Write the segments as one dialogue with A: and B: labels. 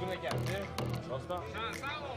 A: Bugün de geldi. Dostum.
B: Sağ ol.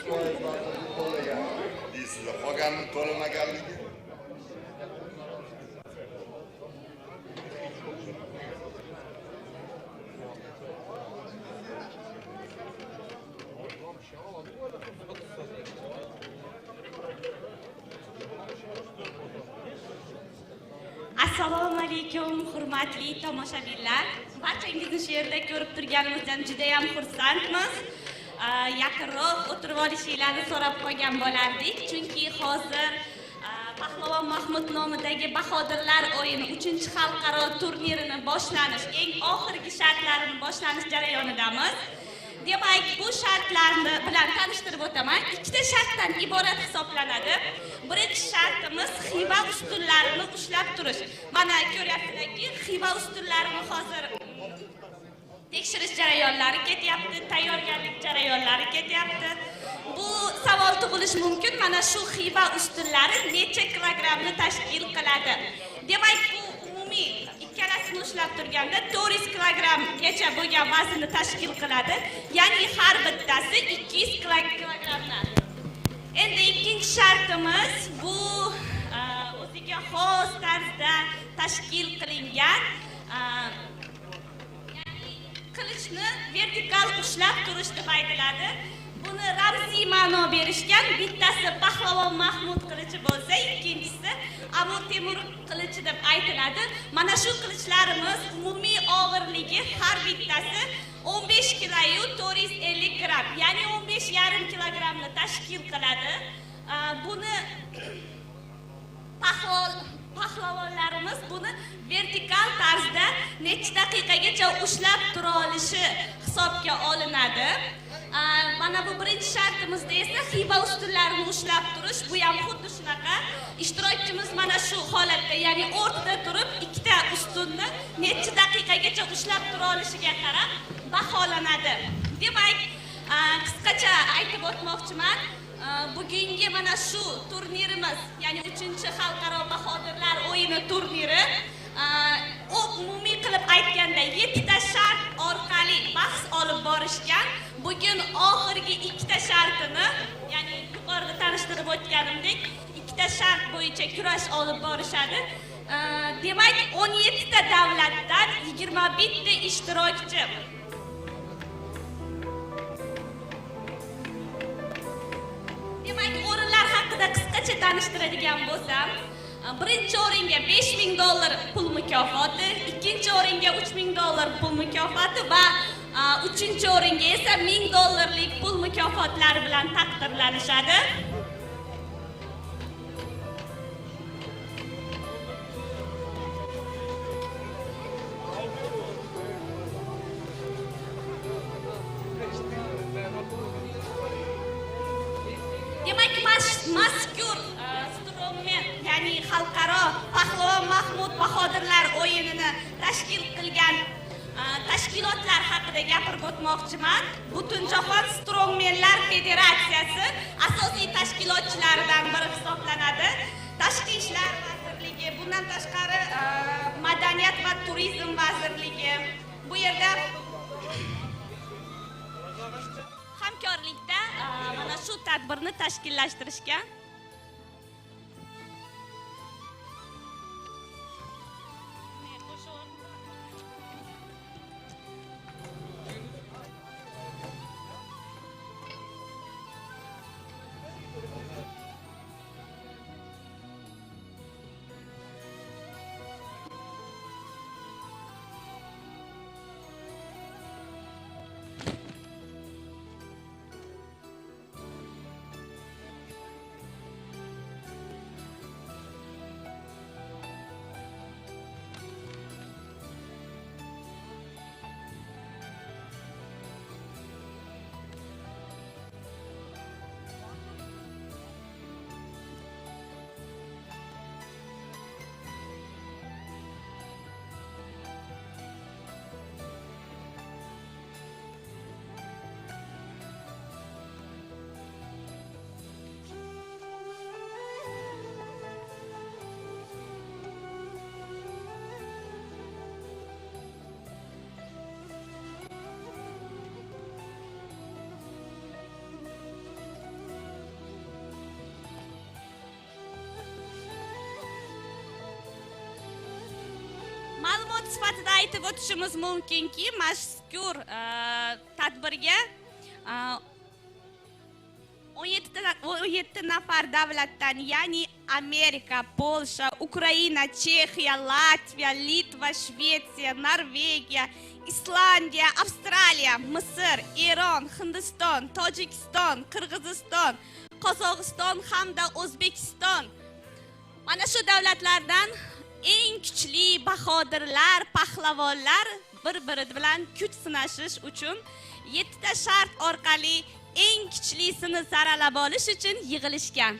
B: foiz vaqtida to'lagan. Deysizlar, qolganini to'lamaganligi.
C: Assalomu alaykum, hurmatli tomoshabinlar. Barchangizni shu yerda ko'rib turganimizdan juda ham xursandmiz. Yaqinroq o'tirib olishinglarni so'rab qolgan bo'lardik, chunki hozir Pahlavon Mahmud nomidagi Bahodirlar o'yini 3-xalqaro turnirini boshlanish, eng oxirgi shartlarini boshlanish jarayonidamiz. Demak, bu shartlarni bilan tanishtirib o'taman. Ikkita shartdan iborat hisoblanadi. Birinchi shartimiz xiva ustunlarini ushlab turish. Mana ko'ryapsizlarki, xiva ustunlarini hozir tekshirish jarayonlari ketyapti, tayyorgarlik jarayonlari ketyapti. Bu savol tug'ilishi mumkin, mana shu xiva ustunlari necha kilogrammni tashkil qiladi? Demak, bu umumiy ikkalasini ushlab turganda 400 kilogrammgacha bo'lgan vaznni tashkil qiladi. Ya'ni har bittasi 200 kilogrammdan. Endi ikkinchi shartimiz bu o'ziga xos tarzda tashkil qilingan qilichni vertikal ushlab turish deb aytiladi. Buni ramziy ma'no berishgan. Bittasi Pahlavon Mahmud qilichi bo'lsa, ikkinchisi Amir Temur qilichi deb aytiladi. Mana shu qilichlarimiz umumiy og'irligi har bittasi 15 kg 450 gram, ya'ni 15,5 kilogrammni tashkil qiladi. Buni pahlavonlarimiz buni vertikal tarzda necha daqiqagacha ushlab tura olishi hisobga olinadi. Mana bu birinchi shartimizda esa xiva ustunlarini ushlab turish. Bu ham xuddi shunaqa. Ishtirokchimiz mana shu holatda, ya'ni o'rtada turib ikkita ustunni necha daqiqagacha ushlab tura olishiga qarab baholanadi. Demak, qisqacha aytib o'tmoqchiman. Bugungi mana shu turnirimiz, ya'ni 3-xalqaro Bahodirlar o'yini turniri umumiy qilib aytganda 7 ta shart orqali bahs olib borishgan. Bugun oxirgi 2 ta shartini, ya'ni yuqorida tanishtirib o'tganimdek, 2 ta shart bo'yicha kurash olib borishadi. Demak, 17 ta davlatdan 21 ta ishtirokchi. Demak, o'rinlar haqida qisqacha tanishtiradigan bo'lsam, birinchi o'ringa $5000 pul mukofoti, ikkinchi o'ringa $3000 pul mukofoti va uchinchi o'ringa esa $1000 pul mukofotlari bilan taqdirlanishadi. Demak, mazkur STRONGMEN, ya'ni xalqaro Pahlavon Mahmud Bahodirlar o'yinini tashkil qilgan tashkilotlar haqida gapirib o'tmoqchiman. Butunjahon Strongmenlar Federatsiyasi asosiy tashkilotchilaridan biri hisoblanadi. Tashqi ishlar vazirligi, bundan tashqari Madaniyat va turizm vazirligi bu yerda hamkorlikda mana shu tadbirni tashkillashtirishgan. sifatida aytib o'tishimiz mumkinki, mazkur tadbirga 17 nafar davlatdan, ya'ni Amerika, Polsha, Ukraina, Chexiya, Latviya, Litva, Shvetsiya, Norvegiya, Islandiya, Avstraliya, Misr, Eron, Hindiston, Tojikiston, Qirg'iziston, Qozog'iston hamda O'zbekiston. Mana shu davlatlardan eng kuchli bahodirlar, pahlavonlar bir-biri bilan kuch sinashish uchun 7 ta shart orqali eng kuchlisini saralab olish uchun yig'ilishgan.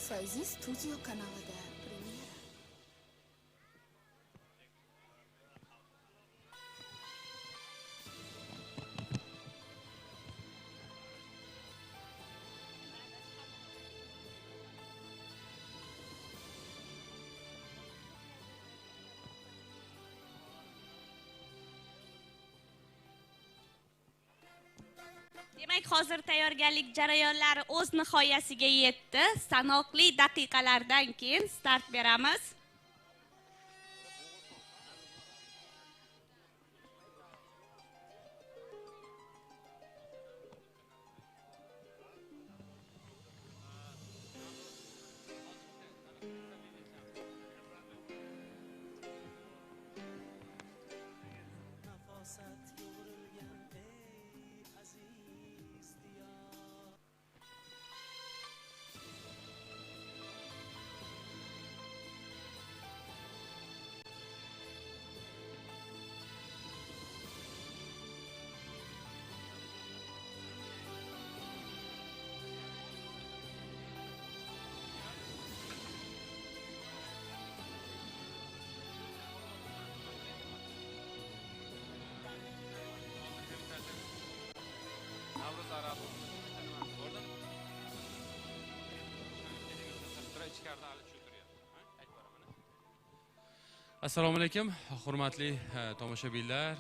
D: Faizi Studio kanalida premyera.
C: Demak, hozir tayyorgarlik jarayonlari o'z nihoyasiga yetdi. Sanoqli daqiqalardan keyin start beramiz.
A: Assalomu alaykum, hurmatli tomoshabinlar.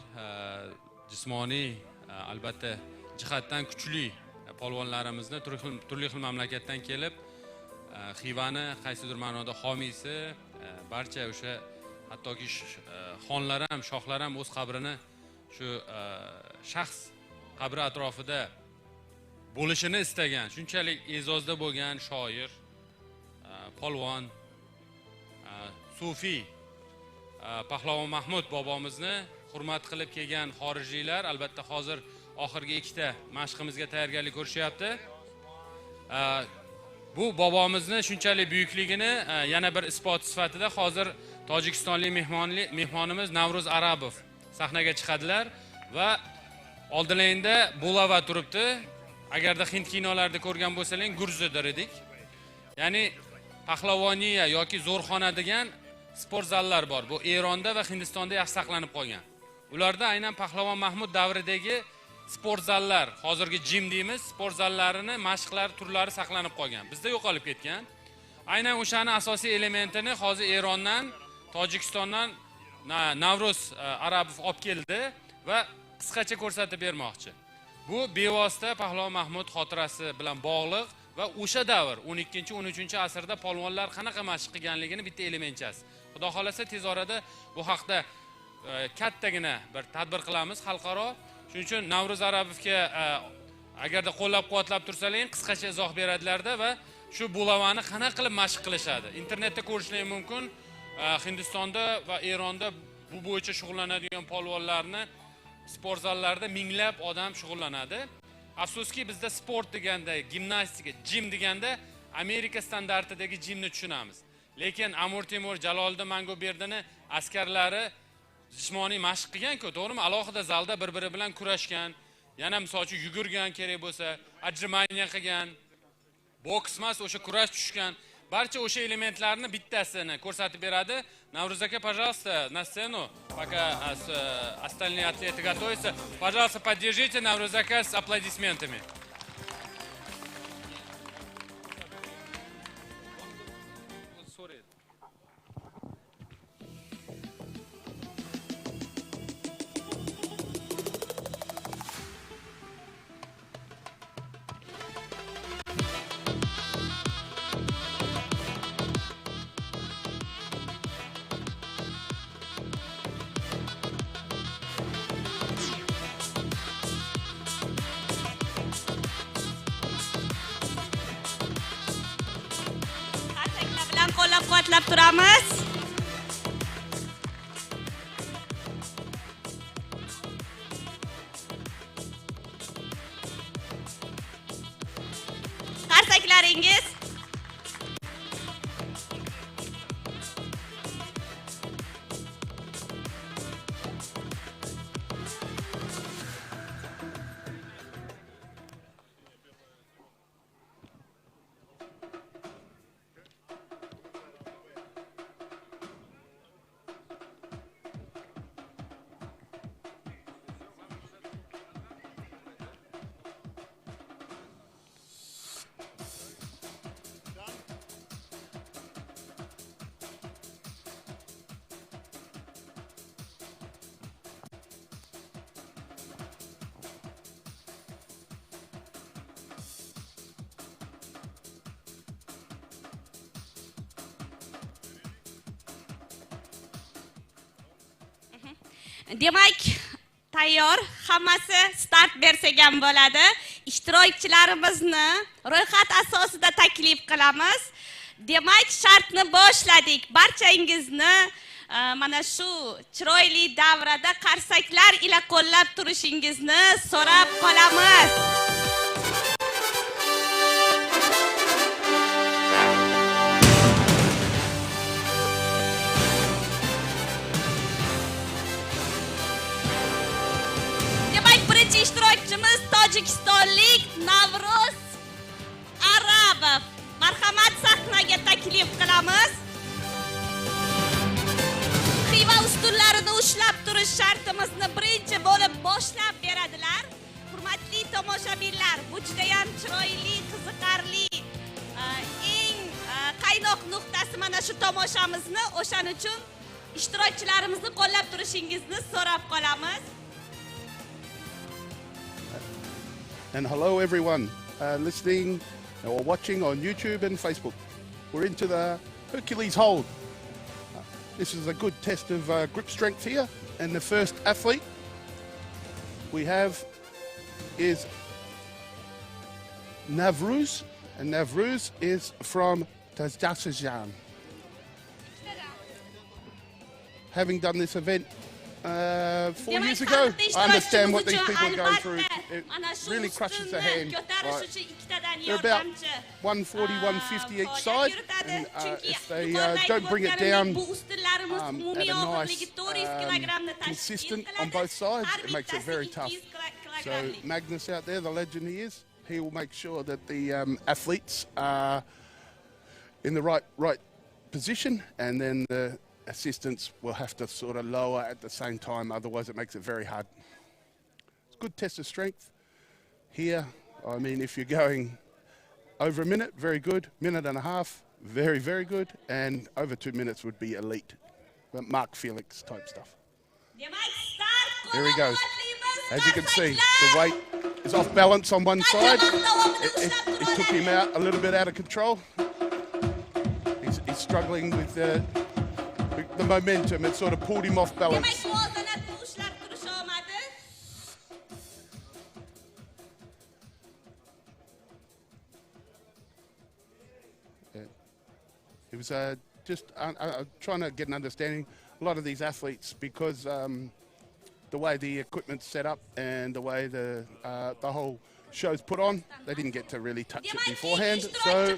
A: Jismoniy albatta jihatdan kuchli polvonlarimizni turli xil mamlakatdan kelib, Xivani qaysidir ma'noda homiysi, barcha o'sha hattoki xonlar ham, shohlar ham o'z qabrini shu shaxs qabri atrofida bo'lishini istagan, shunchalik e'zozda bo'lgan shoir, polvon, sufiy Pahlavon Mahmoud bobomizni hurmat qilib kelgan xorijliklar albatta hozir oxirgi ikkita mashqimizga tayyorgarlik ko'rishyapti. Bu bobomizni shunchalik buyukligini yana bir isbot sifatida hozir tojikistonlik mehmonimiz Navruz Arabov sahnaga chiqadilar va oldinlarida bulava turibdi. Agarda hind kinolarida ko'rgan bo'lsalaring, gurzidir edik. Ya'ni pahlavoniya yoki zo'rxona degan sport zallar bor. Bu Eronda va Hindistonda yaxshi saqlanib qolgan. Ularda aynan Pahlavon Mahmoud davridagi sport zallar, hozirgi jim deymiz, sport zallarini, mashqlar turlari saqlanib qolgan. Bizda yo'qolib ketgan. Aynan o'shani asosiy elementini hozir Erondan, Tojikistondan Navruz Arabov olib keldi va qisqacha ko'rsatib bermoqchi. Bu bevosita Pahlavon Mahmoud xotirasi bilan bog'liq va o'sha davr 12-13 asrda polvonlar qanaqa mashq qilganligini bitta elementchasi. Xudo xolasa tez orada bu haqda kattagina bir tadbir qilamiz xalqaro. Shuning uchun Navruz Arabovga agarda qo'llab-quvvatlab tursalaring, qisqacha izoh beradilarda va shu bulavani qanaqa qilib mashq qilishadi. Internetda ko'rishingiz mumkin. Hindistonda va Eronda bu bo'yicha shug'ullanadigan polvonlarni sport zallarida minglab odam shug'ullanadi. Afsuski bizda sport deganda, gimnastika, jim deganda Amerika standartidagi jimni tushunamiz. Lekin Amir Temur, Jaloliddin Manguberdining askarlari jismoniy mashq qilgan-ku, to'g'rimi? Alohida zalda bir-biri bilan kurashgan, yana misol uchun yugurgan kerak bo'lsa, ajrimaniya qilgan, boks emas, o'sha kurash tushgan. Barcha o'sha elementlarni bittasini ko'rsatib beradi. Navruz aka, пожалуйста, на сцену. Пока остальные атлеты готовятся. Пожалуйста, поддержите Navruz aka с аплодисментами.
C: Qo'llab-quvvatlab turamiz. Qarsaklaringiz. Demak, tayyor, hammasi start bersak ham bo'ladi. Ishtirokchilarimizni ro'yxat asosida taklif qilamiz. Demak, shartni boshladik. Barchangizni mana shu chiroyli davrada qarsaklar ila qo'llab turishingizni so'rab qolamiz. ishtirokchimiz tojikistonlik Navruz Arabov. Marhamat, sahnaga taklif qilamiz. Xiva ustunlarini ushlab turish shartimizni birinchi bo'lib boshlab beradilar. Hurmatli tomoshabinlar, bu juda ham chiroyli, qiziqarli, eng qaynoq nuqtasi mana shu tomoshamizni. O'shaning uchun ishtirokchilarimizni qo'llab turishingizni so'rab qolamiz.
E: And hello everyone listening or watching on YouTube and Facebook. We're into the Hercules hold. This is a good test of grip strength here. And the first athlete we have is Navruz. And Navruz is from Tajikistan. Having done this event 4 years ago, I understand what these people go through. It really crushes the hand. Right. They're about 140, 150 each side, and if they don't bring it down at a nice, consistent on both sides, it makes it very tough. So Magnus out there, the legend he is, he will make sure that the athletes are in the right position, and then the assistants will have to sort of lower at the same time, otherwise it makes it very hard. It's a good test of strength here. I mean, if you're going over a minute, very good. Minute and a half, very, very good. And over 2 minutes would be elite. But Mark Felix type stuff. Here he goes. As you can see, the weight is off balance on one side. It took him out a little bit out of control. He's struggling with the momentum. It sort of pulled him off balance. It was just trying to get an understanding. A lot of these athletes, because the way the equipment's set up and the way the whole show's put on, they didn't get to really touch it beforehand. So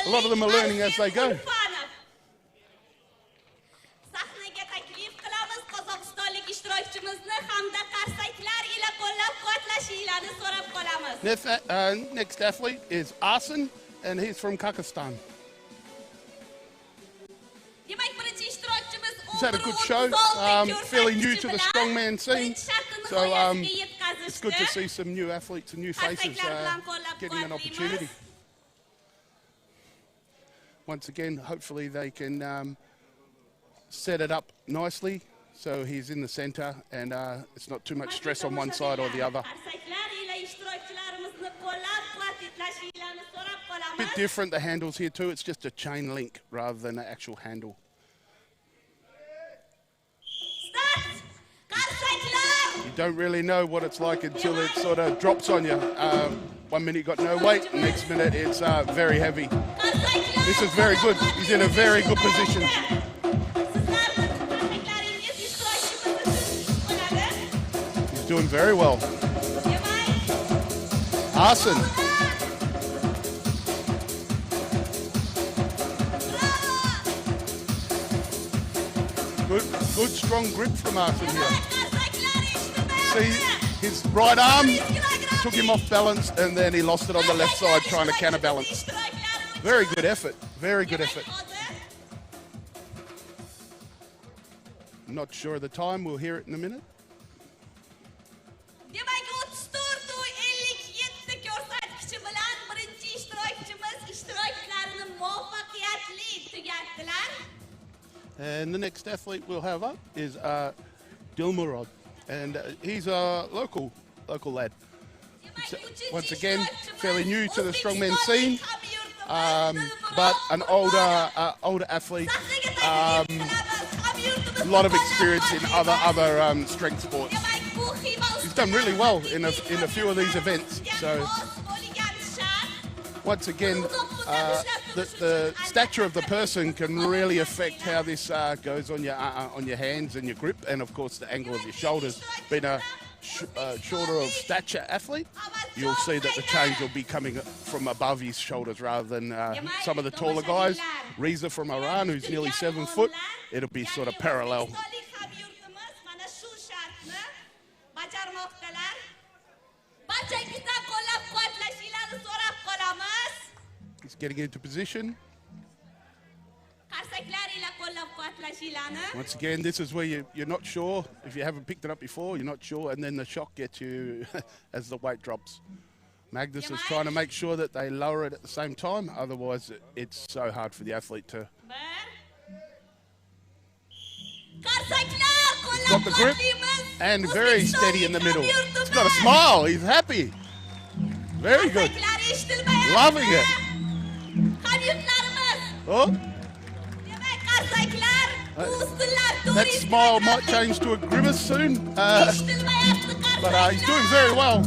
E: a lot of them are learning as they go. Next athlete is Arsen, and he's from Kazakhstan. He's had a good show, fairly new to the strongman scene, so it's good to see some new athletes and new faces getting an opportunity. Once again, hopefully they can set it up nicely so he's in the centre and it's not too much stress on one side or the other. A bit different, the handles here too, it's just a chain link rather than an actual handle. You don't really know what it's like until it sort of drops on you. 1 minute you got no weight, next minute it's very heavy. This is very good. He's in a very good position. He's doing very well. Arsen. Good strong grip from Arsen here. See, his right arm took him off balance and then he lost it on the left side trying to counterbalance. Very good effort, very good effort. Not sure of the time, we'll hear it in a minute. And the next athlete we'll have up is Dilmurod, and he's a local lad. Once again, fairly new to the strongman scene, but an older athlete. A lot of experience in other strength sports. He's done really well in a few of these events. So once again, the stature of the person can really affect how this goes on your hands and your grip, and of course the angle of your shoulders. Being a shorter of stature athlete, you'll see that the change will be coming from above his shoulders rather than some of the taller guys. Reza from Iran, who's nearly 7 foot, it'll be sort of parallel. He's getting into position. Once again, this is where you're not sure. If you haven't picked it up before, you're not sure, and then the shock gets you as the weight drops. Magnus is trying to make sure that they lower it at the same time, otherwise it's so hard for the athlete to... He's got the grip and very steady in the middle. He's got a smile, he's happy. Very good. Loving it. Oh. That smile might change to a grimace soon, but he's doing very well.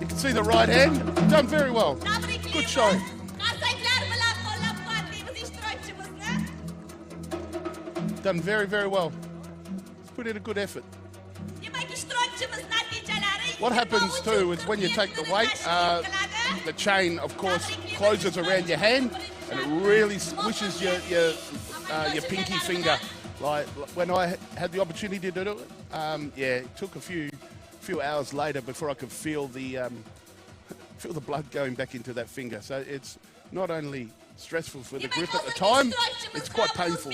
E: You can see the right hand, done very well. Good show. Done very, very well. He's put in a good effort. What happens too is when you take the weight, the chain, of course, closes around your hand, and it really squishes your pinky finger. Like when I had the opportunity to do it, yeah, it took a few hours later before I could feel the blood going back into that finger. So it's not only stressful for the grip at the time, it's quite painful.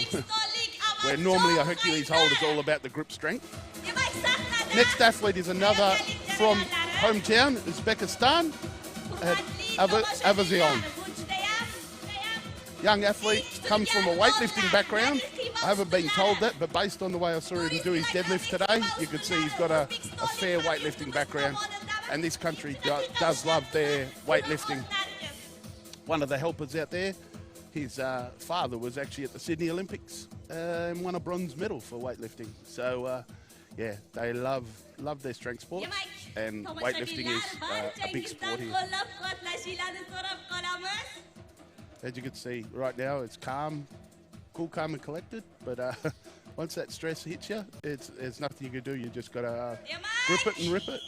E: Where normally a Hercules hold is all about the grip strength. Next athlete is another from hometown, Uzbekistan, Avazion. Young athlete, comes from a weightlifting background. I haven't been told that, but based on the way I saw him do his deadlift today, you could see he's got a fair weightlifting background. And this country does love their weightlifting. One of the helpers out there, his father was actually at the Sydney Olympics and won a bronze medal for weightlifting. So, yeah, they love their strength sports, and weightlifting is a big sport here. As you can see right now, it's calm, cool, calm and collected, but once that stress hits you, there's nothing you can do. You just got to grip it and rip it.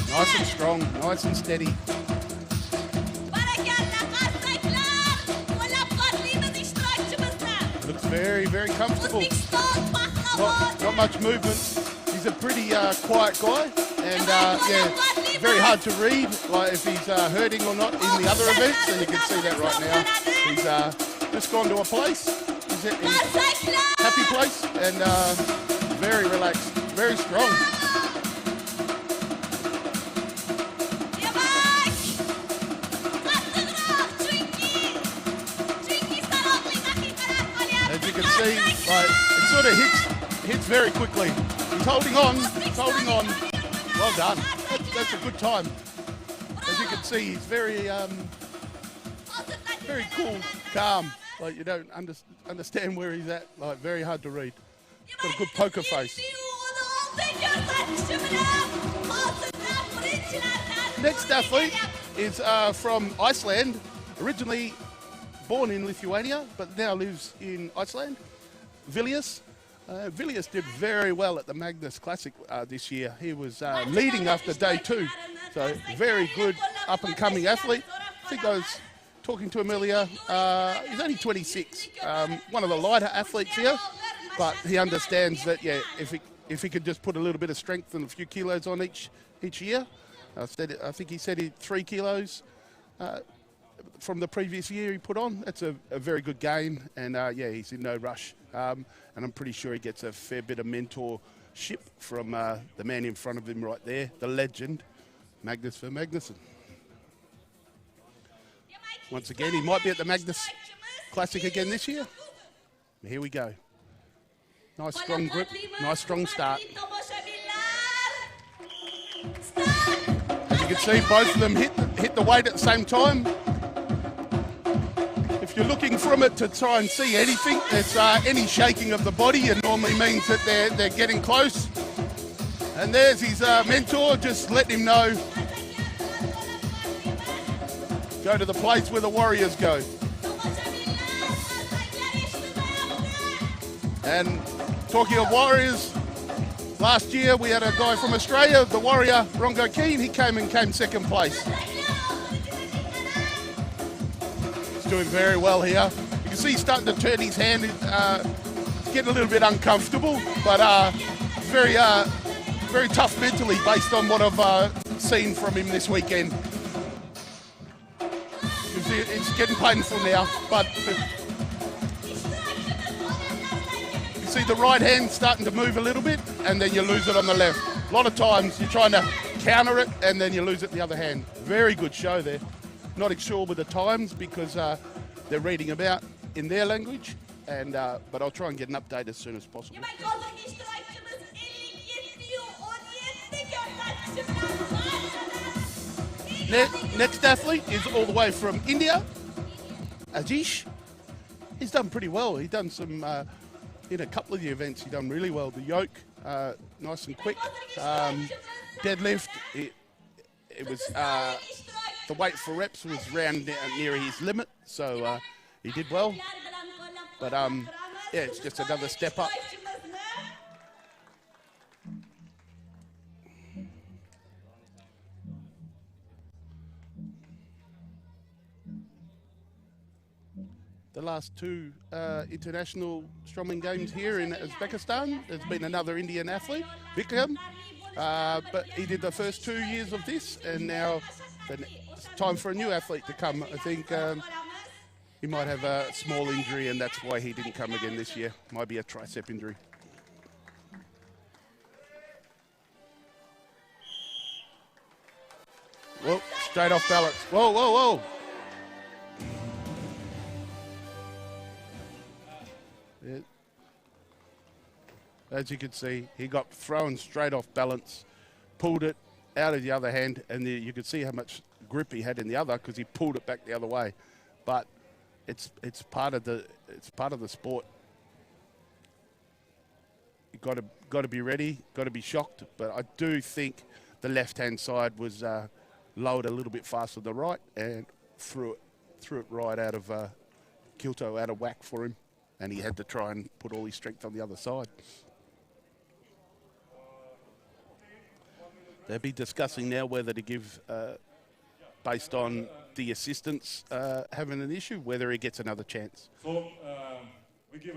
E: Nice and strong, nice and steady. Looks very, very comfortable. Not much movement. He's a pretty quiet guy, and yeah, very hard to read, like if he's hurting or not in the other events, and you can see that right now. He's just gone to a place. He's in a happy place, and very relaxed, very strong. As you can see, like, it sort of hits very quickly. He's holding on, Well done. That's a good time. As you can see, he's very cool, calm. Like, you don't understand where he's at. Like, very hard to read. Got a good poker face. Next athlete is from Iceland, originally born in Lithuania, but now lives in Iceland. Villius. Villius did very well at the Magnus Classic this year. He was leading after day 2. So very good up-and-coming athlete. I think I was talking to him earlier. He's only 26. One of the lighter athletes here, but he understands that, yeah, if he could just put a little bit of strength and a few kilos on each year. I think he said 3 kilos from the previous year he put on. That's a very good gain, and yeah, he's in no rush. And I'm pretty sure he gets a fair bit of mentorship from the man in front of him right there, the legend, Magnus for Magnussen. Once again, he might be at the Magnus Classic again this year. Here we go. Nice strong grip, nice strong start. As you can see, both of them hit the weight at the same time. If you're looking from it to try and see anything, it's any shaking of the body. It normally means that they're getting close. And there's his mentor, just letting him know. Go to the place where the warriors go. And talking of warriors, last year we had a guy from Australia, the warrior Rongo Keane. He came second place. He's doing very well here. You can see he's starting to turn his hand, getting a little bit uncomfortable, but very tough mentally based on what I've seen from him this weekend. It's getting painful now, but you see the right hand starting to move a little bit, and then you lose it on the left. A lot of times you're trying to counter it, and then you lose it the other hand. Very good show there. Not sure with the times because they're reading about in their language, and but I'll try and get an update as soon as possible. Next athlete is all the way from India, Ajish. He's done pretty well. He's done some, in a couple of the events, he's done really well. The yoke, nice and quick. Deadlift, it was, the weight for reps was round near his limit, so he did well. But yeah, it's just another step up. The last 2 international strongman games here in Uzbekistan, there's been another Indian athlete, Vikram, but he did the first 2 years of this, and now it's time for a new athlete to come. I think he might have a small injury, and that's why he didn't come again this year. Might be a tricep injury. Whoa, straight off balance. Whoa, whoa, whoa. As you can see, he got thrown straight off balance, pulled it out of the other hand, and you could see how much grip he had in the other because he pulled it back the other way. But it's part of the sport. You got to be ready, got to be shocked. But I do think the left hand side was lowered a little bit faster than the right, and threw it right out of kilto out of whack for him, and he had to try and put all his strength on the other side. They'll be discussing now whether to give, based on the assistants having an issue, whether he gets another chance.
F: So we give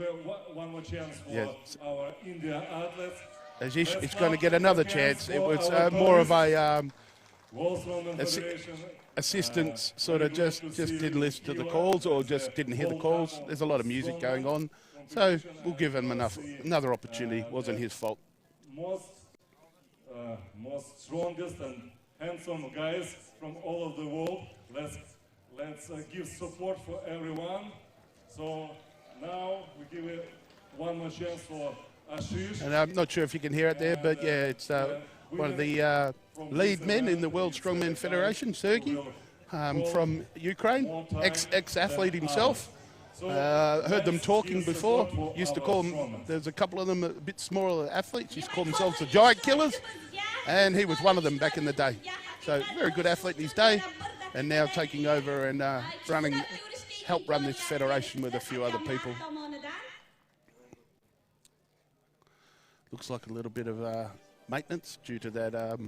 F: one more chance for our India athletes.
E: It's going to get another chance. It was more of a assistants sort of just didn't listen to the calls or just didn't hear the calls. There's a lot of music going on, so we'll give him another opportunity. Wasn't his fault.
F: Most strongest and handsome guys from all over the world. Let's give support for everyone. So now we give it one more chance for Ashish.
E: And I'm not sure if you can hear it there, but yeah, it's one of the lead men in the World Strongman Federation, Sergey, from Ukraine, ex-athlete himself. Heard them talking before. Used to call them, there's a couple of them a bit smaller athletes, used to call themselves the Giant Killers, and he was one of them back in the day. So very good athlete in his day, and now taking over and help run this federation with a few other people. Looks like a little bit of maintenance due to that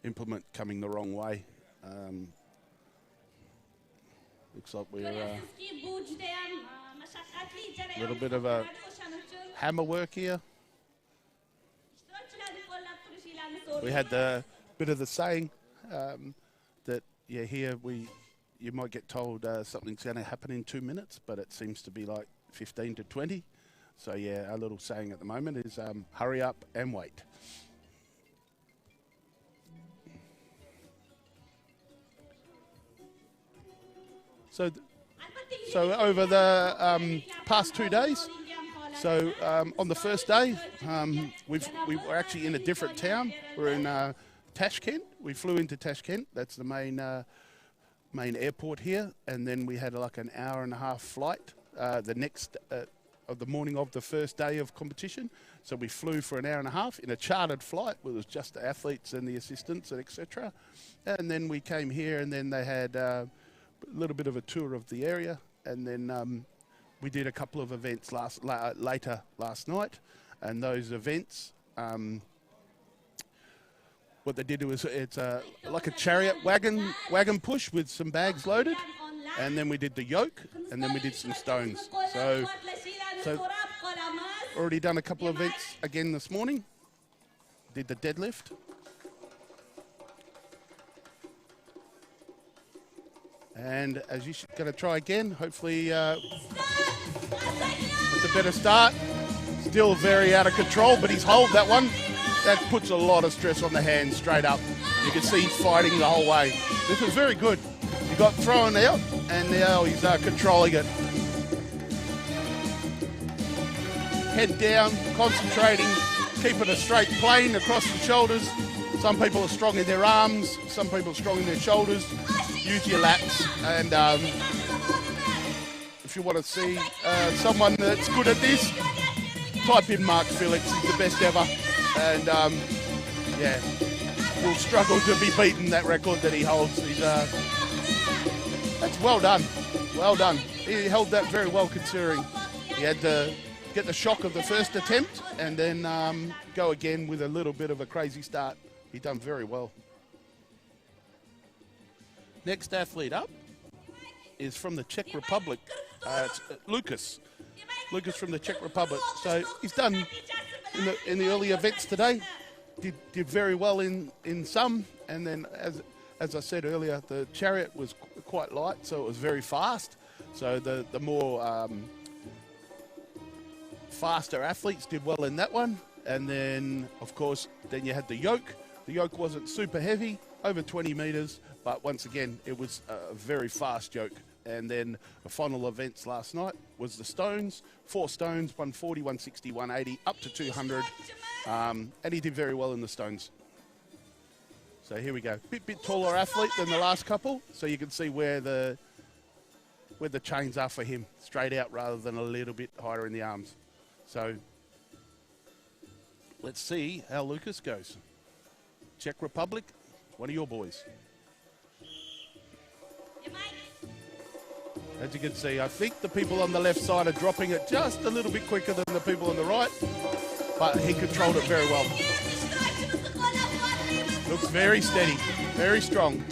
E: implement coming the wrong way. Looks like we're a little bit of a hammer work here. We had a bit of the saying that, yeah, here you might get told something's going to happen in 2 minutes, but it seems to be like 15 to 20. So, yeah, our little saying at the moment is hurry up and wait. So over the past 2 days, on the first day, we were actually in a different town. We're in Tashkent. We flew into Tashkent. That's the main airport here. And then we had like an hour-and-a-half flight of the morning of the first day of competition. So we flew for an hour and a half in a chartered flight where it was just the athletes and the assistants and etc. And then we came here, and then they had a little bit of a tour of the area, and then we did a couple of events later last night. And those events, what they did was it's like a chariot wagon push with some bags loaded, and then we did the yoke, and then we did some stones. So already done a couple of events again this morning. Did the deadlift. And as you're going to try again, hopefully it's a better start. Still very out of control, but he's hold that one. That puts a lot of stress on the hands straight up. You can see he's fighting the whole way. This was very good. He got thrown out, and now he's controlling it. Head down, concentrating, keeping a straight plane across the shoulders. Some people are strong in their arms, some people are strong in their shoulders. Use your lats, and if you want to see someone that's good at this, type in Mark Felix. He's the best ever, and yeah, will struggle to be beaten, that record that he holds. That's well done, well done. He held that very well, considering he had to get the shock of the first attempt and then go again with a little bit of a crazy start. He done very well. Next athlete up is from the Czech Republic. It's Lucas. Lucas from the Czech Republic. So he's done in the early events today. Did very well in some, and then as I said earlier, the chariot was quite light, so it was very fast. So the more faster athletes did well in that one. And then, of course, then you had the yoke. The yoke wasn't super heavy, over 20 meters, but once again, it was a very fast yoke. And then the final events last night was the stones. 4 stones, 140, 160, 180, up to 200. And he did very well in the stones. So here we go. Bit taller athlete than the last couple, so you can see where the chains are for him, straight out rather than a little bit higher in the arms. So let's see how Lucas goes. Czech Republic, one of your boys. As you can see, I think the people on the left side are dropping it just a little bit quicker than the people on the right, but he controlled it very well. Looks very steady, very strong.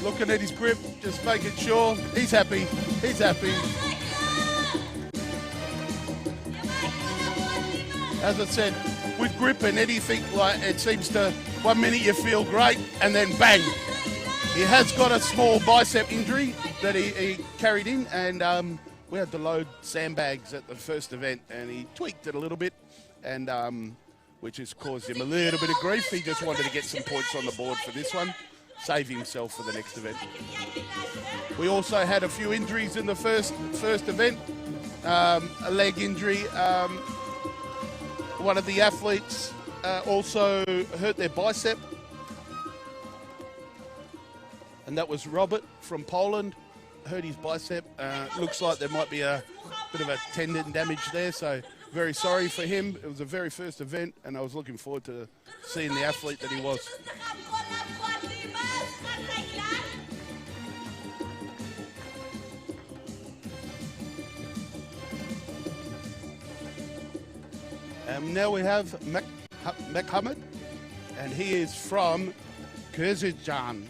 E: Looking at his grip, just making sure he's happy. He's happy. As I said, with grip and anything, like it seems to, 1 minute you feel great and then bang. He has got a small bicep injury that he carried in, and we had to load sandbags at the first event, and he tweaked it a little bit, and which has caused him a little bit of grief. He just wanted to get some points on the board for this one, save himself for the next event. We also had a few injuries in the first event. A leg injury. One of the athletes also hurt their bicep, and that was Robert from Poland. Hurt his bicep. Looks like there might be a bit of a tendon damage there, so very sorry for him. It was the very first event, and I was looking forward to seeing the athlete that he was. Now we have Mahmoud, and he is from Kyrgyzstan.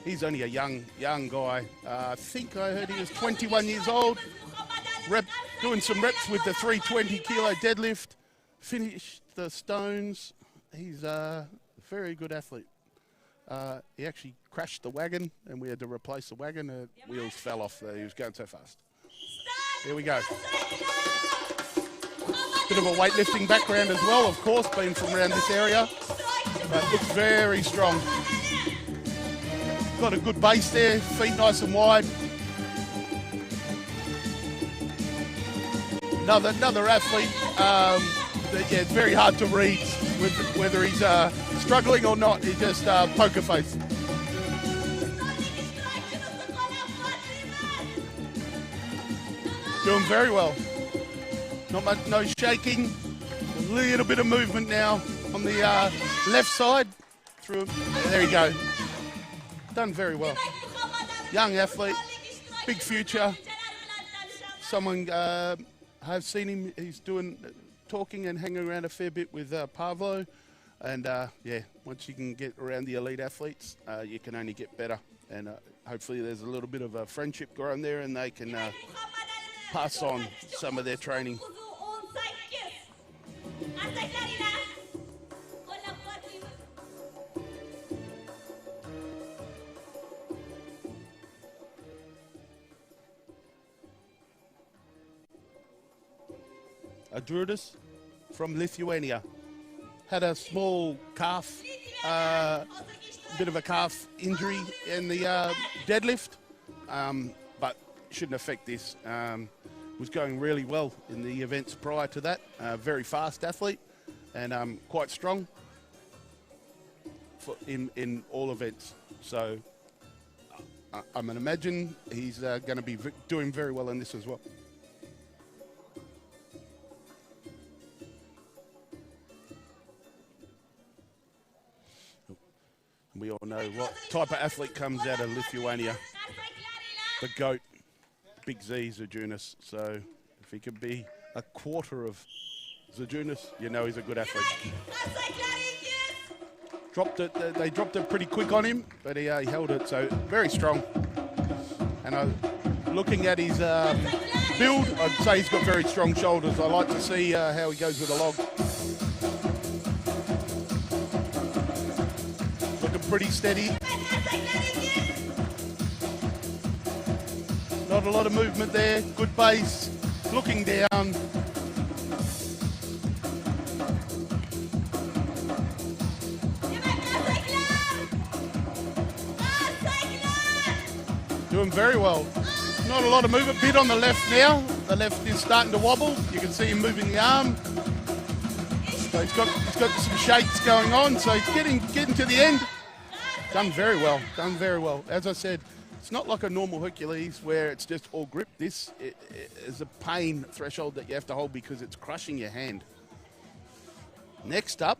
E: He's only a young guy. I think I heard he was 21 years old. Doing some reps with the 320 kilo deadlift. Finished the stones. He's a very good athlete. He actually crashed the wagon, and we had to replace the wagon. The wheels fell off. He was going so fast. Here we go. Bit of a weightlifting background as well, of course, being from around this area, but looks very strong. Got a good base there, feet nice and wide. Another athlete that, yeah, it's very hard to read whether he's struggling or not. He's just poker face. Doing very well. Not much, no shaking. A little bit of movement now on the left side. Through. There you go. Done very well. Young athlete, big future. Someone I've seen him. He's talking and hanging around a fair bit with Pahlavon, and yeah, once you can get around the elite athletes, you can only get better. And hopefully, there's a little bit of a friendship growing there, and they can pass on some of their training. Adrudas from Lithuania had a small calf, bit of a calf injury in the deadlift, but shouldn't affect this. Was going really well in the events prior to that. Very fast athlete and quite strong in all events. So I'm going to imagine he's going to be doing very well in this as well. We all know what type of athlete comes out of Lithuania. The GOAT, Big Z Zajunas. So if he can be a quarter of Zajunas, you know he's a good athlete. Dropped it. They dropped it pretty quick on him, but he held it. So very strong. And looking at his build, I'd say he's got very strong shoulders. I like to see how he goes with a log. Pretty steady. Not a lot of movement there. Good base. Looking down. Doing very well. Not a lot of movement. Bit on the left now. The left is starting to wobble. You can see him moving the arm. So he's got some shakes going on. So he's getting to the end. Done very well, done very well. As I said, it's not like a normal Hercules where it's just all grip. This is a pain threshold that you have to hold because it's crushing your hand. Next up,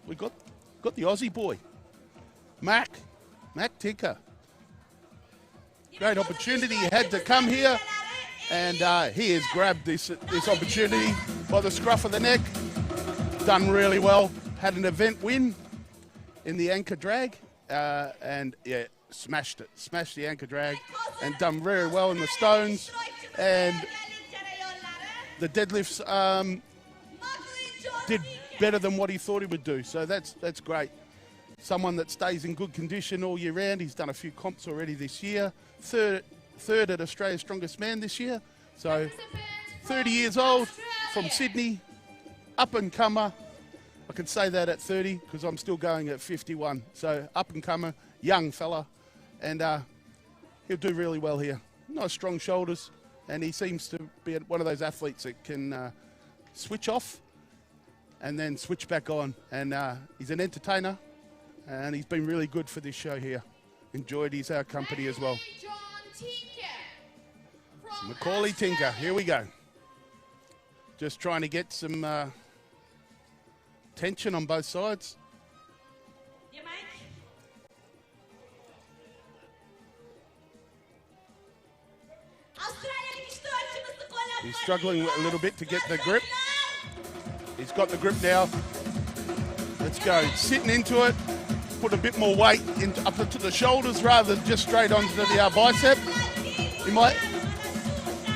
E: we got the Aussie boy, Mac. Mac Tinker. Great opportunity. He had to come here, and he has grabbed this opportunity by the scruff of the neck. Done really well. Had an event win in the anchor drag, and yeah, smashed it. Smashed the anchor drag, and done very well in the stones. And the deadlifts did better than what he thought he would do. So that's great. Someone that stays in good condition all year round. He's done a few comps already this year. Third at Australia's Strongest Man this year. So 30 years old, from Sydney, up and comer. I can say that at 30 because I'm still going at 51. So up and comer, young fella, and he'll do really well here. Nice strong shoulders, and he seems to be one of those athletes that can switch off and then switch back on. And he's an entertainer, and he's been really good for this show here. Enjoyed his company as well. Macaulay Tinker, here we go. Just trying to get some tension on both sides. He's struggling a little bit to get the grip. He's got the grip now. Let's go. Sitting into it. Put a bit more weight up into the shoulders rather than just straight onto the bicep. He might,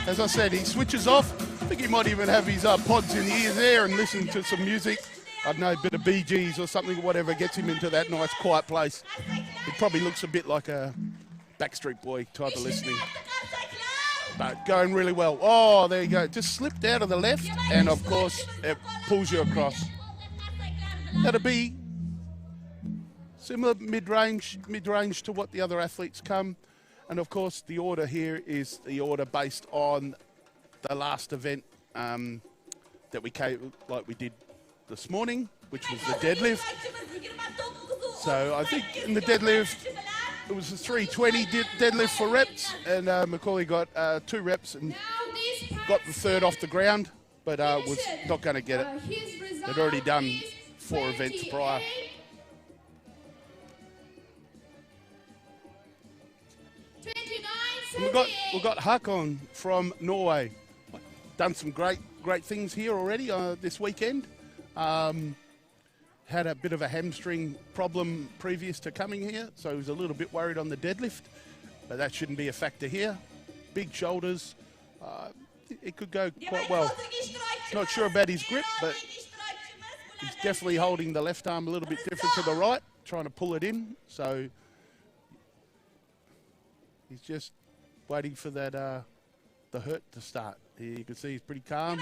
E: as I said, he switches off. I think he might even have his pods in the ear there and listen to some music. I don't know, a bit of Bee Gees or something, whatever, gets him into that nice quiet place. It probably looks a bit like a Backstreet Boy type of listening. But going really well. Oh, there you go. Just slipped out of the left, and of course, it pulls you across. That'll be similar mid-range to what the other athletes come. And of course, the order here is the order based on the last event that we came, like we did this morning, which was the deadlift. So I think in the deadlift, it was a 320 deadlift for reps, and Macaulay got 2 reps and got the third off the ground, but was not going to get it. They'd already done 4 events prior. We've got Hakon from Norway. Done some great things here already this weekend. Had a bit of a hamstring problem previous to coming here, so he was a little bit worried on the deadlift, but that shouldn't be a factor here. Big shoulders. It could go quite well. Not sure about his grip, but he's definitely holding the left arm a little bit different to the right, trying to pull it in. So he's just waiting for that the hurt to start. Here you can see he's pretty calm.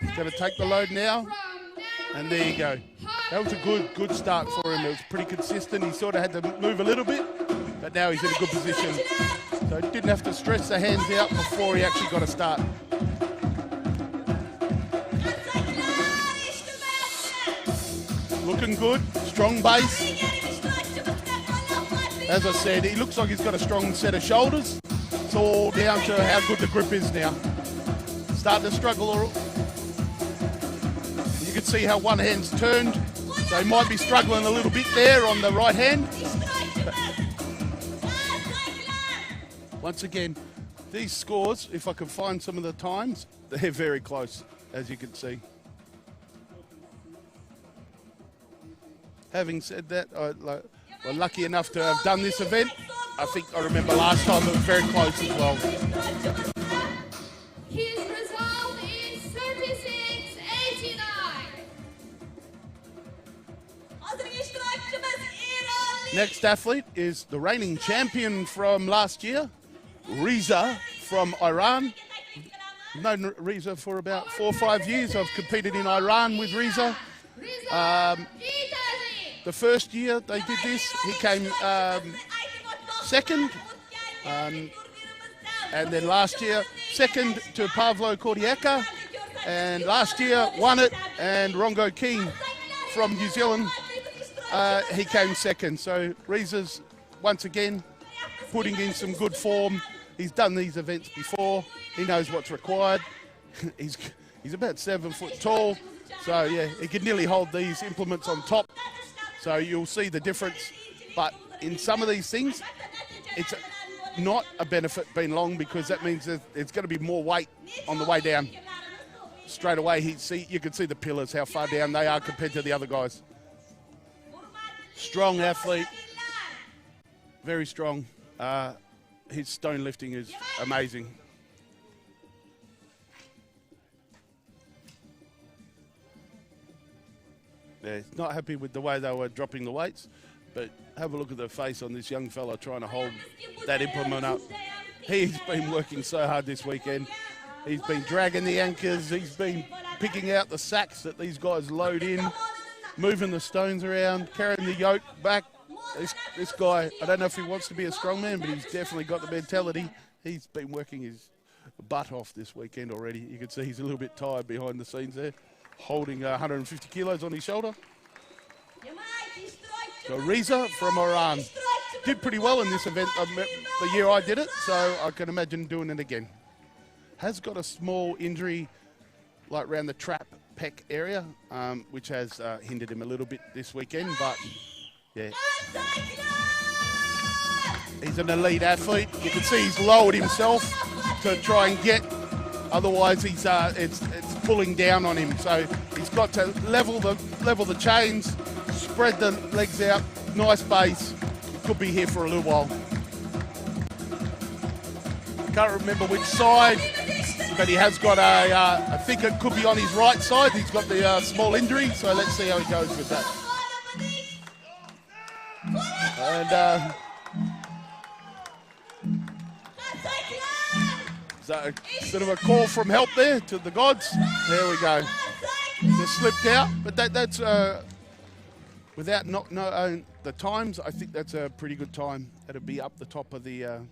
E: He's going to take the load now, and there you go. That was a good start for him. It was pretty consistent. He sort of had to move a little bit, but now he's in a good position. So he didn't have to stretch the hands out before he actually got a start. Looking good, strong base. As I said, he looks like he's got a strong set of shoulders. It's all down to how good the grip is now. Starting to struggle. You can see how one hand's turned, so he might be struggling a little bit there on the right hand. But once again, these scores, if I can find some of the times, they're very close, as you can see. Having said that, we're lucky enough to have done this event. I think I remember last time it was very close as well.
G: His result is 36.89.
E: Next athlete is the reigning champion from last year, Reza from Iran. I've known Reza for about 4 or 5 years. I've competed in Iran with Reza. The first year they did this, he came second. And then last year, second to Pavlo Kordiaka. And last year, won it. And Rongo King from New Zealand, he came second. So Reza's, once again, putting in some good form. He's done these events before. He knows what's required. He's He's about 7 foot tall. So, yeah, he can nearly hold these implements on top. So you'll see the difference. But in some of these things, it's not a benefit being long, because that means that it's going to be more weight on the way down. Straight away, you can see the pillars, how far down they are compared to the other guys. Strong athlete, very strong. His stone lifting is amazing. Yeah, he's not happy with the way they were dropping the weights, but have a look at the face on this young fella trying to hold that implement up. He's been working so hard this weekend. He's been dragging the anchors. He's been picking out the sacks that these guys load in, moving the stones around, carrying the yoke back. This guy, I don't know if he wants to be a strongman, but he's definitely got the mentality. He's been working his butt off this weekend already. You can see he's a little bit tired behind the scenes there, holding 150 kilos on his shoulder. So Reza from Iran did pretty well in this event the year I did it, so I can imagine doing it again. Has got a small injury like around the trap pec area, which has hindered him a little bit this weekend, but yeah. He's an elite athlete. You can see he's lowered himself to try and get, otherwise he's it's pulling down on him. So he's got to level the chains, spread the legs out, nice base. He could be here for a little while. Can't remember which side, but he has got I think it could be on his right side. He's got the small injury, so let's see how he goes with that. And so a bit of a call from help there to the gods. There we go. Just slipped out, but that's without not knowing the times, I think that's a pretty good time. It'll be up the top of the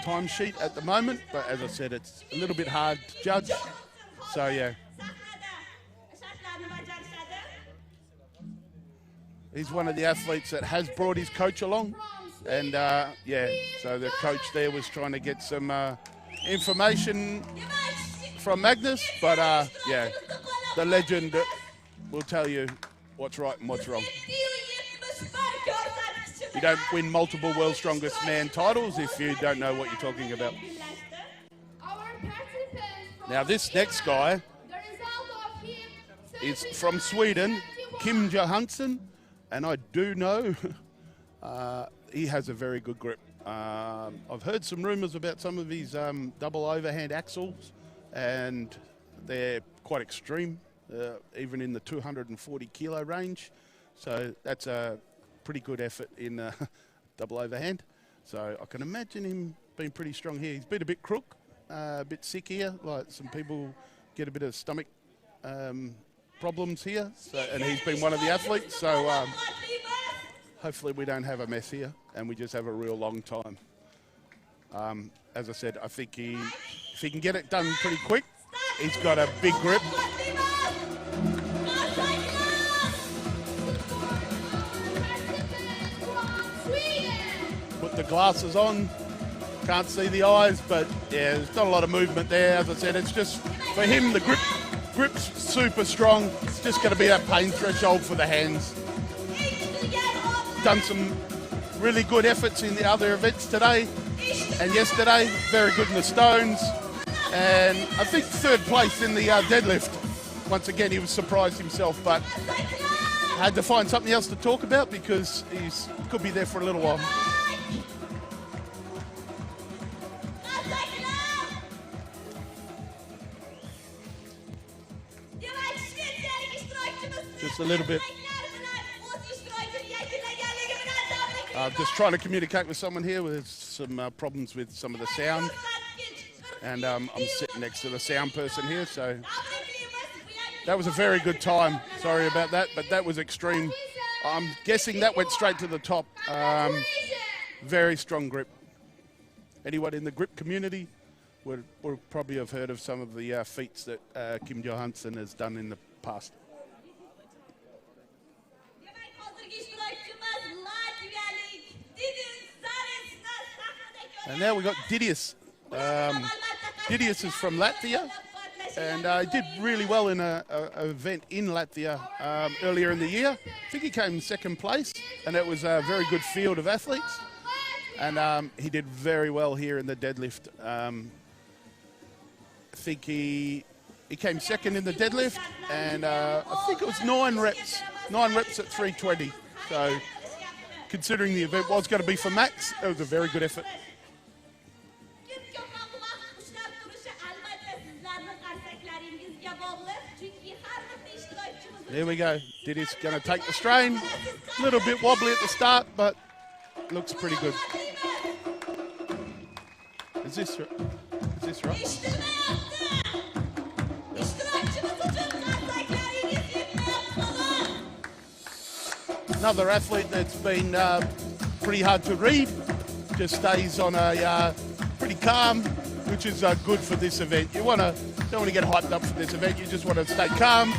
E: time sheet at the moment, but as I said, it's a little bit hard to judge. So yeah. He's one of the athletes that has brought his coach along, and yeah, so the coach there was trying to get some information from Magnus, but yeah, the legend will tell you what's right and what's wrong. You don't win multiple World's Strongest Man titles if you don't know what you're talking about. Now this next guy is from Sweden, Kim Johansson. And I do know he has a very good grip. I've heard some rumours about some of his double overhand axles, and they're quite extreme, even in the 240 kilo range. So that's a pretty good effort in double overhand. So I can imagine him being pretty strong here. He's been a bit crook, a bit sick here, like some people get a bit of stomach problems here, so, and he's been one of the athletes, so hopefully we don't have a mess here and we just have a real long time. As I said, I think if he can get it done pretty quick, he's got a big grip. Put the glasses on, can't see the eyes, but yeah, there's not a lot of movement there. As I said, it's just for him, the grip's super strong. It's just going to be that pain threshold for the hands. Done some really good efforts in the other events today and yesterday. Very good in the stones. And I think third place in the deadlift. Once again, he was surprised himself, but had to find something else to talk about because he could be there for a little while. Just a little bit. Just trying to communicate with someone here with some problems with some of the sound. And I'm sitting next to the sound person here, so that was a very good time. Sorry about that, but that was extreme. I'm guessing that went straight to the top. Very strong grip. Anyone in the grip community would probably have heard of some of the feats that Kim Johansson has done in the past. And now we've got Didius. Didius is from Latvia. and he did really well in a event in Latvia earlier in the year. I think he came second place, and it was a very good field of athletes. And he did very well here in the deadlift. I think he came second in the deadlift, and I think it was 9 reps at 320. So considering the event was going to be for max, it was a very good effort. There we go. Didi's going to take the strain. A little bit wobbly at the start, but looks pretty good. Is this right? Another athlete that's been pretty hard to read. Just stays on a pretty calm, which is good for this event. You don't want to get hyped up for this event. You just want to stay calm.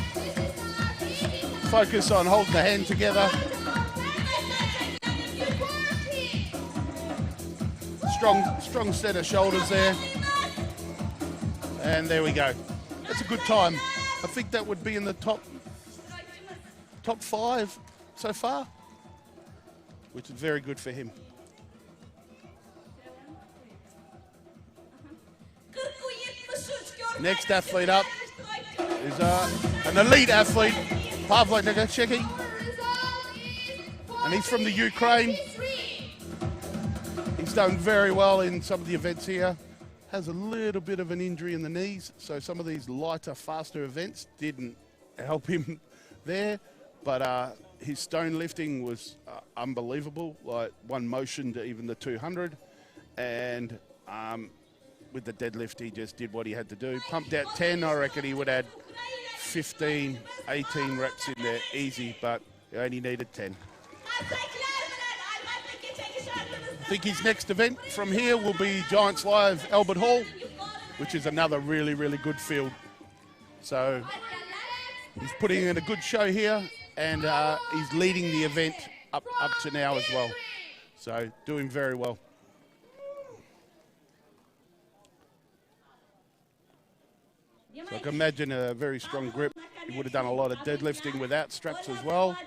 E: Focus on holding the hand together. Strong set of shoulders there. And there we go. That's a good time. I think that would be in the top 5 so far, which is very good for him. Next athlete up is an elite athlete, Pahlavon Mahmoud, and he's from the Ukraine. He's done very well in some of the events here. Has a little bit of an injury in the knees, so some of these lighter, faster events didn't help him there. But his stone lifting was unbelievable, like one motion to even the 200. And with the deadlift, he just did what he had to do. Pumped out 10, I reckon he would add 15, 18 reps in there easy, but he only needed 10. I think his next event from here will be Giants Live Albert Hall, which is another really, really good field. So he's putting in a good show here, and he's leading the event up to now as well. So doing very well. So I can imagine a very strong grip. He would have done a lot of deadlifting without straps as well.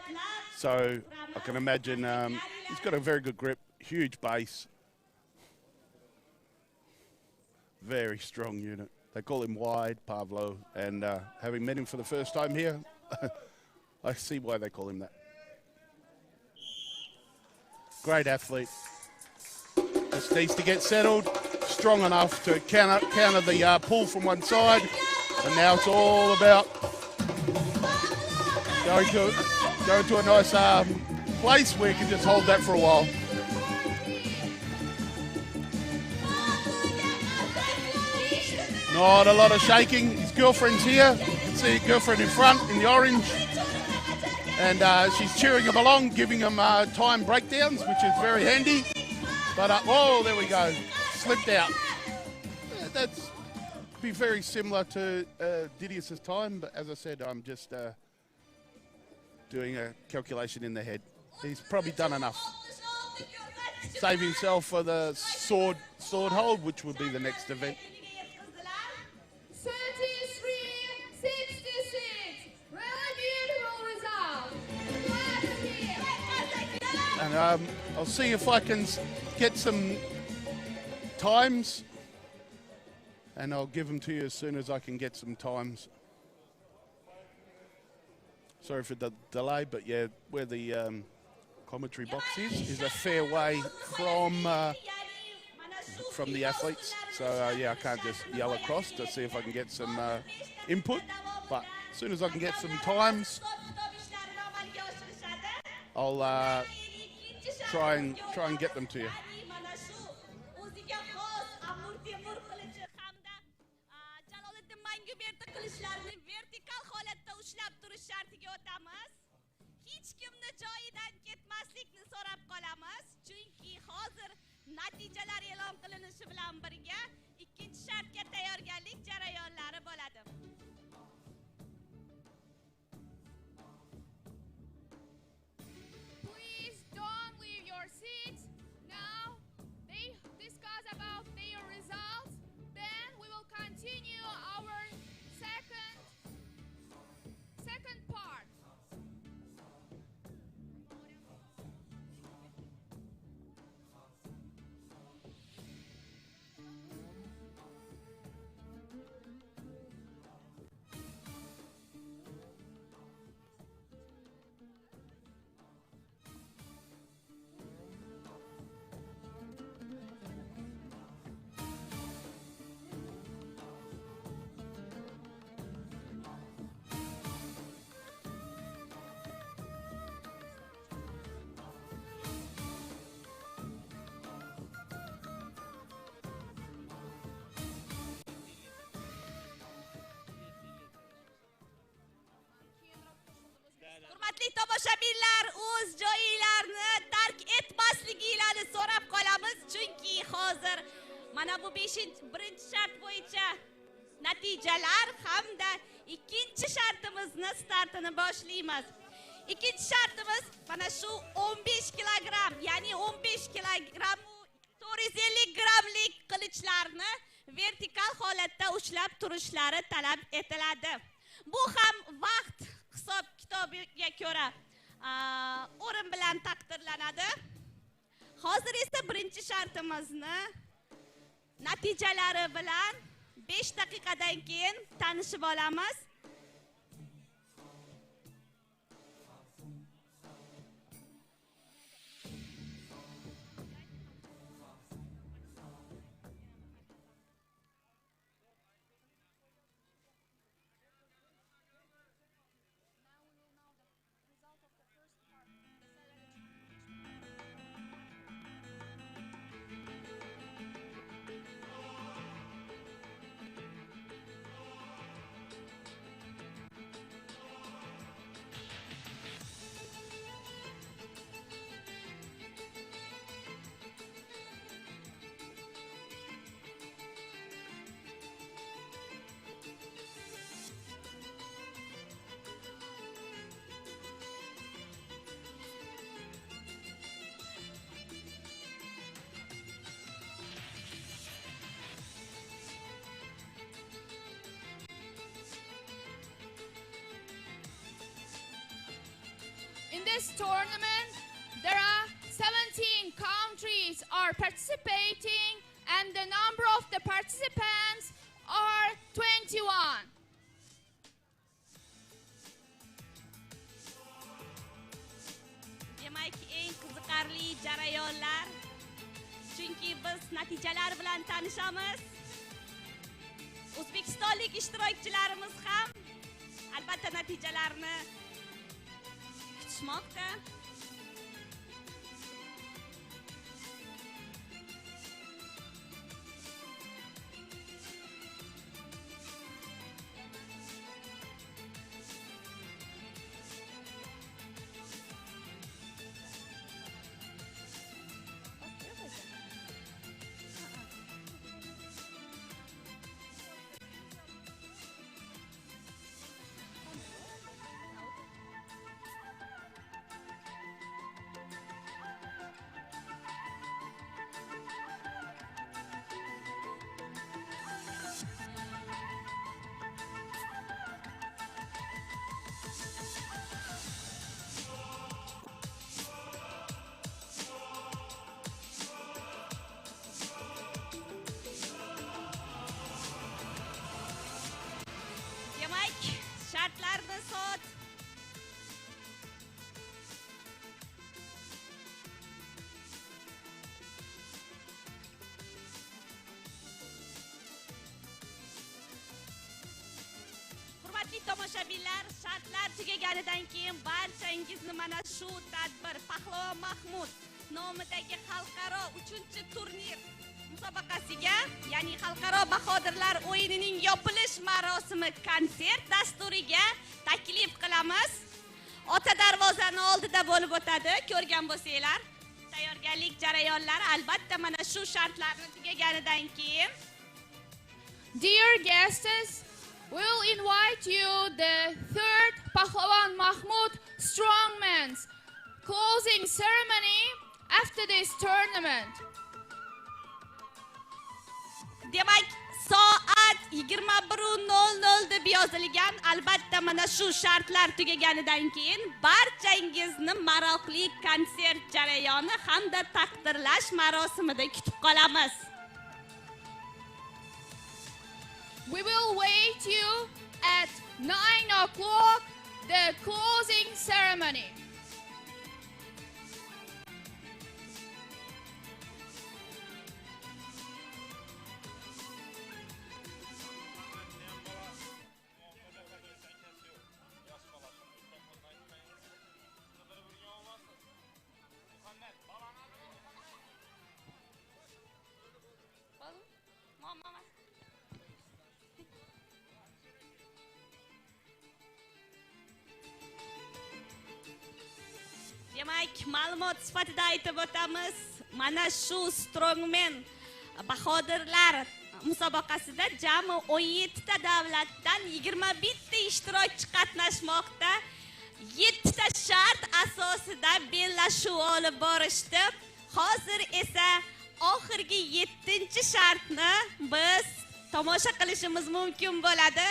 E: So I can imagine he's got a very good grip, huge base. Very strong unit. They call him Wide, Pavlo, and having met him for the first time here, I see why they call him that. Great athlete. Just needs to get settled, strong enough to counter the pull from one side, and now it's all about going to a nice place where you can just hold that for a while. Not a lot of shaking. His girlfriend's here. You can see his girlfriend in front in the orange. And she's cheering him along, giving him time breakdowns, which is very handy. But, oh, there we go. Slipped out. That's be very similar to Didius's time, but as I said, I'm just doing a calculation in the head. He's probably done enough. Save himself for the sword hold, which will be the next event.
G: 33-66. Really beautiful result.
E: And I'll see if I can get some times, and I'll give them to you as soon as I can get some times. Sorry for the delay, but yeah, where the commentary box is a fair way from the athletes. So yeah, I can't just yell across to see if I can get some input. But as soon as I can get some times, I'll try and get them to you.
C: Hech kimni joyidan ketmaslikni so'rab qolamiz, chunki hozir natijalar e'lon qilinishi bilan birga ikkinchi shartga tayyorgarlik jarayonlari bo'ladi.
G: Please don't leave your seats. Now they discuss about their results. Then we will continue our
C: Hurmatli tomoshabinlar, o'z joyinglarni tark etmasligingizni so'rab qolamiz, chunki hozir mana bu 1-chi shart bo'yicha natijalar hamda ikkinchi shartimizni startini boshlaymiz. İkinci shartimiz mana shu 15 kilogramm, ya'ni 15 kilogramm 450 grammlik qilichlarni vertikal holatda ushlab turishlari talab etiladi. Bu ham vaqt hisob kitobiga ko'ra o'rin bilan taqdirlanadi. Hozir esa birinchi shartimizni natijalari bilan 5 daqiqadan keyin tanishib olamiz.
G: In this tournament, there are 17 countries are participating, and the number of the participants are 21.
C: Demak, eng qiziqarli jarayonlar, chunki biz natijalar bilan tanishamiz. O'zbekistonlik ishtirokchilarimiz ham albatta natijalarni kutishmoqda. Demak, shartlarni soat Hurmatli tomoshabinlar, shartlar tugaganidan keyin barchangizni mana shu tadbir Pahlavon Mahmoud nomidagi xalqaro 3-turnir musobaqasiga, ya'ni xalqaro bahodirlar o'yinining yopilish marosimi konsert dasturiga taklif qilamiz. Ota darvozani oldida bo'lib o'tadi. Ko'rgan bo'lsanglar, tayyorgarlik jarayonlari albatta mana shu shartlarni tugaganidan keyin.
G: Dear guests, we'll invite you the third Pahlavon Mahmoud Strongmen's closing ceremony after this tournament.
C: Demak, soat 21:00 deb yozilgan. Albatta mana shu shartlar tugaganidan keyin barchangizni maroqli konsert jarayoni hamda taqdirlash marosimida kutib qolamiz.
G: We will wait you at 9 o'clock, the closing ceremony.
C: Demak, ma'lumot sifatida aytib o'tamiz. Mana shu Strongmen bahodirlar musobaqasida jami 17 ta davlatdan 21 ta ishtirokchi qatnashmoqda. 7 ta shart asosida bellashuv olib borishdi. Hozir esa oxirgi 7-shartni biz tomosha qilishimiz mumkin bo'ladi.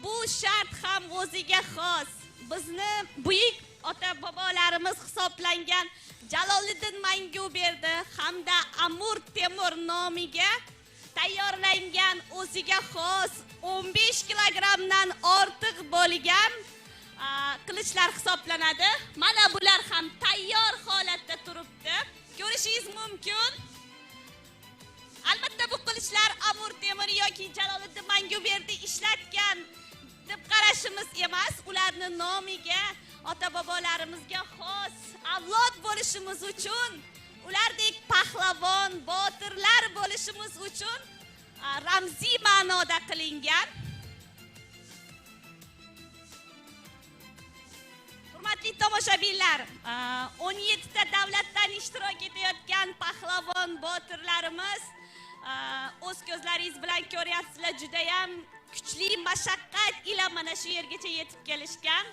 C: Bu shart ham o'ziga xos. Bizni buyuk ota-bobolarimiz hisoblangan Jaloliddin Manguberdi hamda Amur Temur nomiga tayyorlangan o'ziga xos 15 kilogramdan ortiq bo'lgan qilichlar hisoblanadi. Mana bular ham tayyor holatda turibdi. Ko'rishingiz mumkin. Albatta bu qilichlar Amur Temur yoki Jaloliddin Manguberdi ishlatgan deb qarashimiz emas. Ularning nomiga ota-bobolarimizga xos avlod bo'lishimiz uchun, ulardek pahlavon, botirlar bo'lishimiz uchun ramziy ma'noda qilingan. Hurmatli tomoshabinlar, 17 ta davlatdan ishtirok etayotgan pahlavon botirlarimiz o'z ko'zlaringiz bilan ko'ryapsizlar, juda ham kuchli mashaqqat ila mana shu yergacha yetib kelishgan.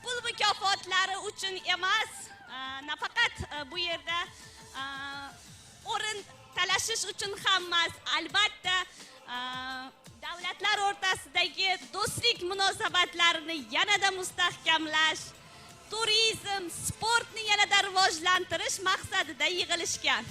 C: Pul mukofotlari uchun emas, nafaqat bu yerda o'rin talashish uchun ham emas, albatta davlatlar o'rtasidagi do'stlik munosabatlarini yanada mustahkamlash, turizm, sportni yanada rivojlantirish maqsadida yig'ilishgan.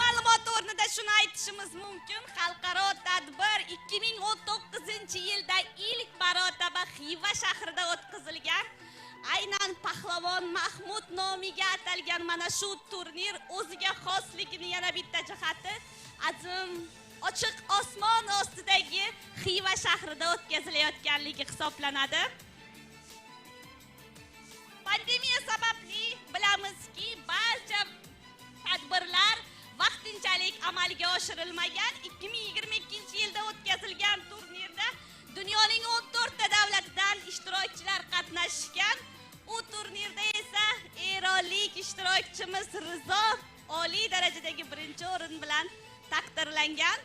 C: Ma'lumot o'rnida shuni aytishimiz mumkin. Xalqaro tadbir 2019-yilda ilk marotaba Xiva shahrida o'tkazilgan. Aynan Pahlavon Mahmoud nomiga atalgan mana shu turnir o'ziga xosligini yana bitta jihati azim ochiq osmon ostidagi Xiva shahrida o'tkazilayotganligi hisoblanadi. Pandemiya sababli bilamizki, barcha tadbirlar vaqtinchalik amalga oshirilmagan. 2022-yilda o'tkazilgan turnirda dunyoning 14 ta davlatidan ishtirokchilar qatnashgan. U turnirda esa eronlik ishtirokchimiz Rizo oliy darajadagi birinchi o'rin bilan taqdirlangan.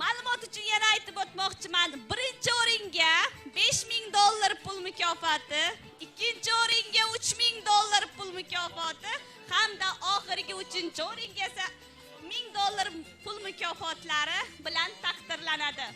C: Ma'lumot uchun yana aytib o'tmoqchiman. Birinchi o'ringa $5000 pul mukofoti, ikkinchi o'ringa $3000 pul mukofoti hamda oxirgi 3-o'ringa esa $1000 pul mukofotlari bilan taqdirlanadi.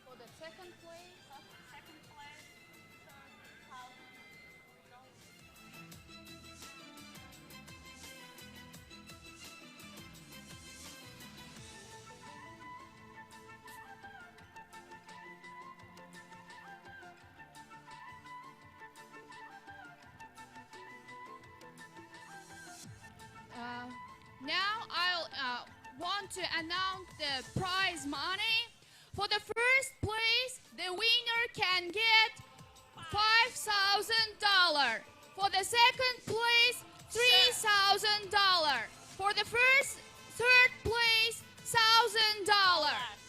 G: For the second place, want to announce the prize money. For the first place, the winner can get $5,000. For the second place, $3,000. For the third place, $1,000.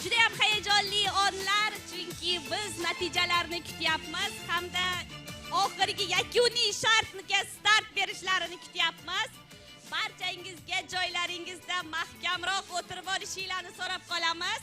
C: Judayam hayajonli onlar, chunki biz natijalarni kutyapmiz hamda oxirgi yakuniy shartga start berishlarini kutyapmiz. Barchangizga joylaringizda mahkamroq o'tirib olishinglarni so'rab qolamiz.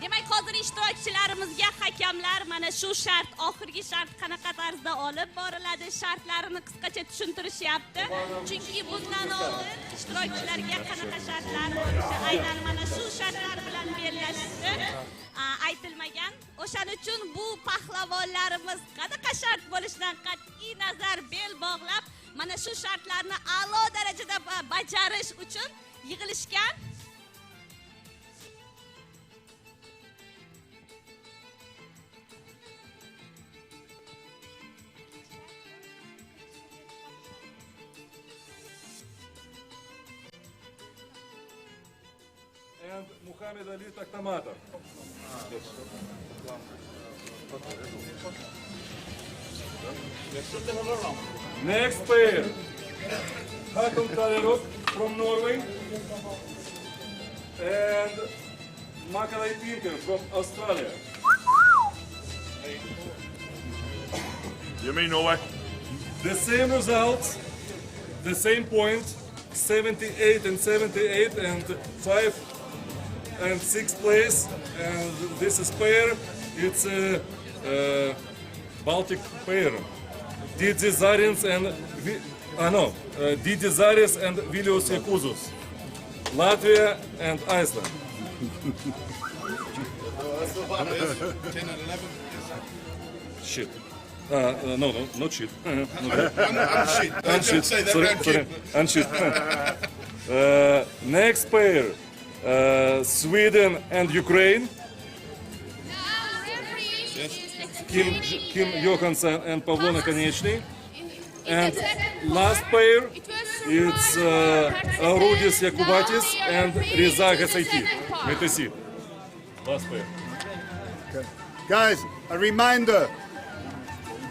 C: Demak, hozir ishtirokchilarimizga hakamlar mana shu shart, oxirgi shart qanaqa tarzda olib boriladi, shartlarini qisqacha tushuntirishyapti. Chunki bundan oldin ishtirokchilarga qanaqa shartlar bo'lishi aynan mana shu shartlar bilan belgilanishi aytilmagan. O'shaning uchun bu pahlavonlarimiz qanaqa shart bo'lishidan qat'iy nazar bel bog'lab, mana shu shartlarni a'lo darajada bajarish uchun yig'ilishgan.
F: And Muhammad Ali Taktamata. Next player, Hakan Kalerov from Norway and Makalay Pinker from Australia.
B: You mean Norway?
F: The same results, the same point, 78 and 78 and 5 and 6th place, and this is pair. It's a Baltic pair. Didi Zarins and Didi Zaris and Vilius Yakuzus, Latvia and Iceland.
E: 10 and 11.
F: Shit. No, not shit.
E: Unshit.
F: Unshit.
E: Say that
F: Sorry,
E: around
F: sorry. Unshit. Next pair, Sweden and Ukraine.
G: Now referee is
F: Kim Johansson and Pavlona Konechny.
G: in
F: And
G: the second
F: last
G: part,
F: pair,
G: it was
F: it's
G: survivor
F: Rudis
G: participants.
F: Yakubatis
G: Now we are
F: and
G: referee
F: Riza
G: to the
F: Gasaiti.
G: second part.
F: Metasi. Last pair.
H: Guys, a reminder,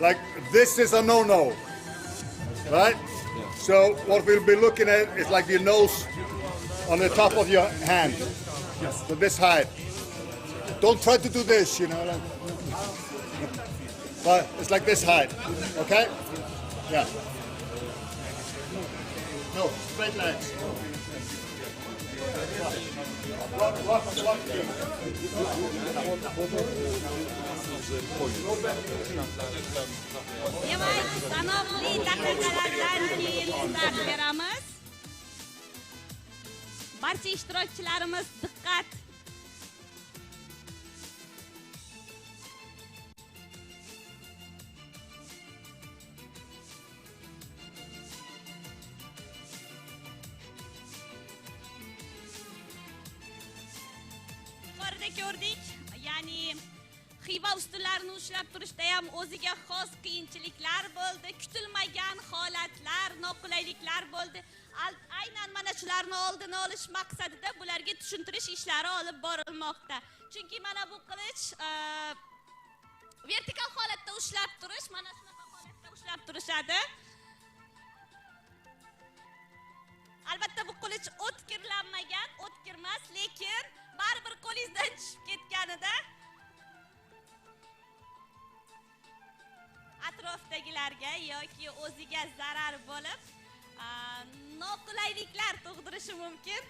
H: like this is a no-no, right? So what we'll be looking at is like your nose on the top of your hand, so this height. Don't try to do this, you know, like, but it's like this height, okay? Yeah. No, straight legs. Walk.
C: Demak, sanoqli daqiqalardan keyin start beramiz. Barcha ishtirokchilarimiz diqqat. Yuqorida ko'rdik, ya'ni xiva ustunlarini ushlab turishda ham o'ziga xos qiyinchiliklar bo'ldi, kutilmagan holatlar, noqulayliklar bo'ldi. Aynan mana shularni oldini olish maqsadida bularga tushuntirish ishlari olib borilmoqda. Chunki mana bu qilich vertikal holatda ushlab turish, mana shunaqa holatda ushlab turishadi. Albatta bu qilich o'tkirlanmagan, o'tkirmas, lekin baribir qo'lingizdan tushib ketganida atrofdagi atrofidagilarga yoki o'ziga zarar bo'lib, noqulayliklar tug'dirishi mumkin.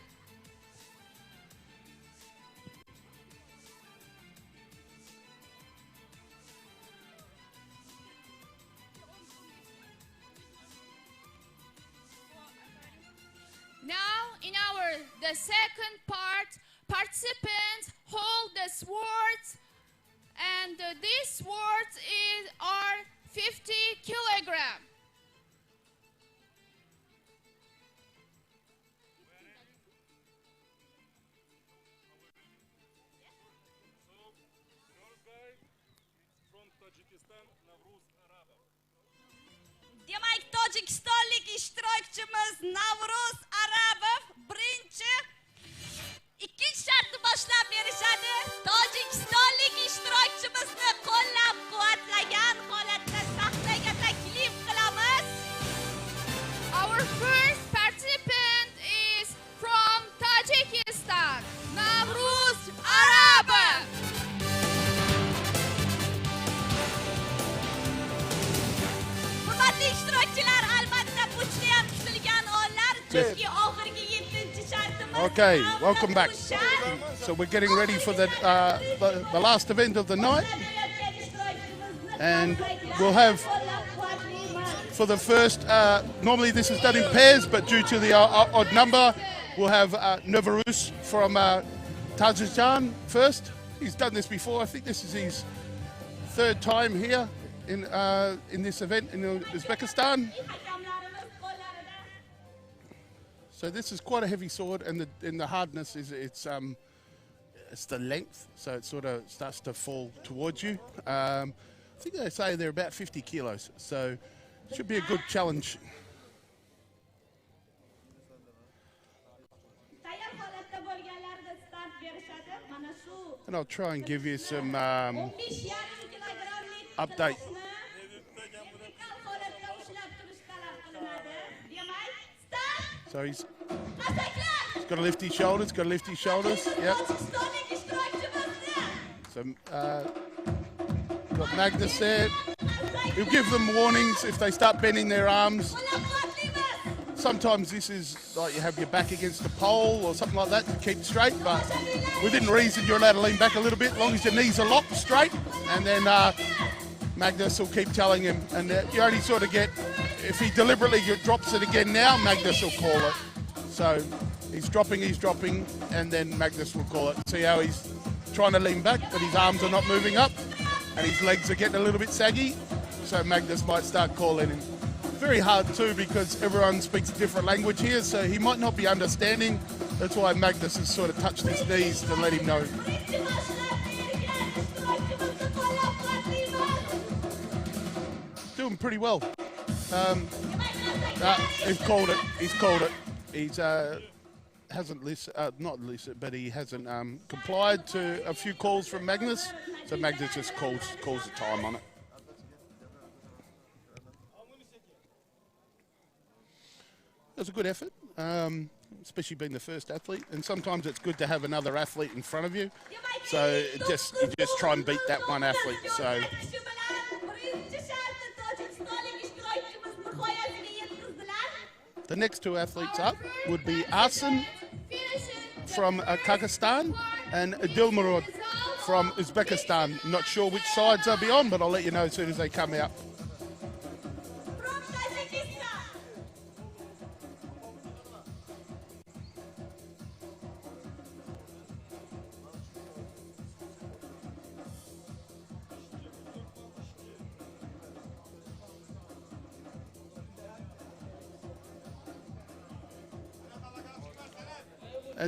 G: Now, in the second part, participants hold the swords, and these swords are 50 kilograms.
C: Demak, Tojikistonlik ishtirokchimiz Navruz Arabov ikkinchi shartni boshlab berishadi. Tojikistonlik ishtirokchimizni qo'llab-quvvatlagan holatda sahnaga taklif qilamiz.
G: Our first participant is from Tajikistan, Navruz Arabov.
C: Hurmatli ishtirokchilar, albatta bu juda ham kutilgan onlar, chunki oxirgi 7-chi shartimiz.
E: Okay, welcome back. So we're getting ready for the last event of the night, and we'll have for the first. Normally this is done in pairs, but due to the odd number, we'll have Navruz from Tajikistan first. He's done this before. I think this is his third time here in this event in Uzbekistan. So this is quite a heavy sword, and the hardness is it's the length, so it sort of starts to fall towards you. I think they say they're about 50 kilos, so it should be a good challenge. And I'll try and give you some update. So he's got to lift his shoulders, Yep. So got Magnus there. He'll give them warnings if they start bending their arms. Sometimes this is like you have your back against a pole or something like that to keep straight, but within reason you're allowed to lean back a little bit as long as your knees are locked straight, and then Magnus will keep telling him, and you only sort of get, if he deliberately drops it again now, Magnus will call it. So he's dropping, and then Magnus will call it. See how he's trying to lean back, but his arms are not moving up, and his legs are getting a little bit saggy, so Magnus might start calling him. Very hard too, because everyone speaks a different language here, so he might not be understanding. That's why Magnus has sort of touched his knees to let him know. Doing pretty well. He's called it. He's hasn't but he hasn't complied to a few calls from Magnus, so Magnus just calls the time on it. It was a good effort, especially being the first athlete, and sometimes it's good to have another athlete in front of you. So you just try and beat that one athlete. So the next two athletes up would be Arsen from Kazakhstan and Dilmurod from Uzbekistan. I'm not sure which sides they'll be on, but I'll let you know as soon as they come out.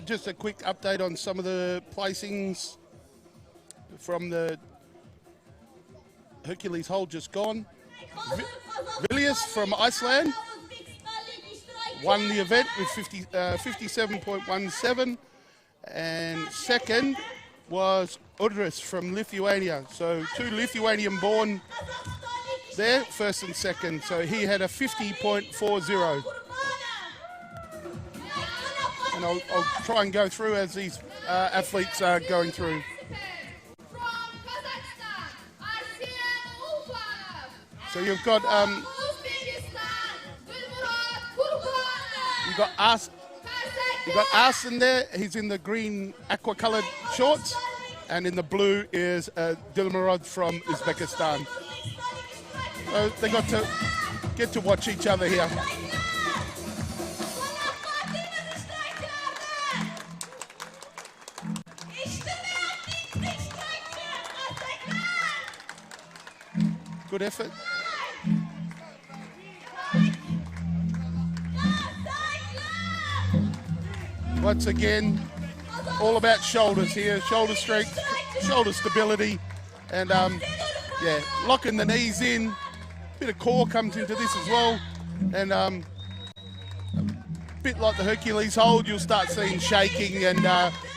E: Just a quick update on some of the placings from the Hercules hole just gone. Villius from Iceland won the event with 57.17, and second was Udris from Lithuania. So two Lithuanian-born there, first and second. So he had a 50.40. And I'll try and go through as these athletes are going through.
G: From Kazakhstan, Arsen Ufanov.
E: So you've got Arsen there. He's in the green aqua-coloured shorts, and in the blue is Dilmarod from Uzbekistan. So they got to get to watch each other here. Good effort. Once again, all about shoulders here, shoulder strength, shoulder stability, and yeah, locking the knees in. Bit of core comes into this as well, and a bit like the Hercules hold, you'll start seeing shaking and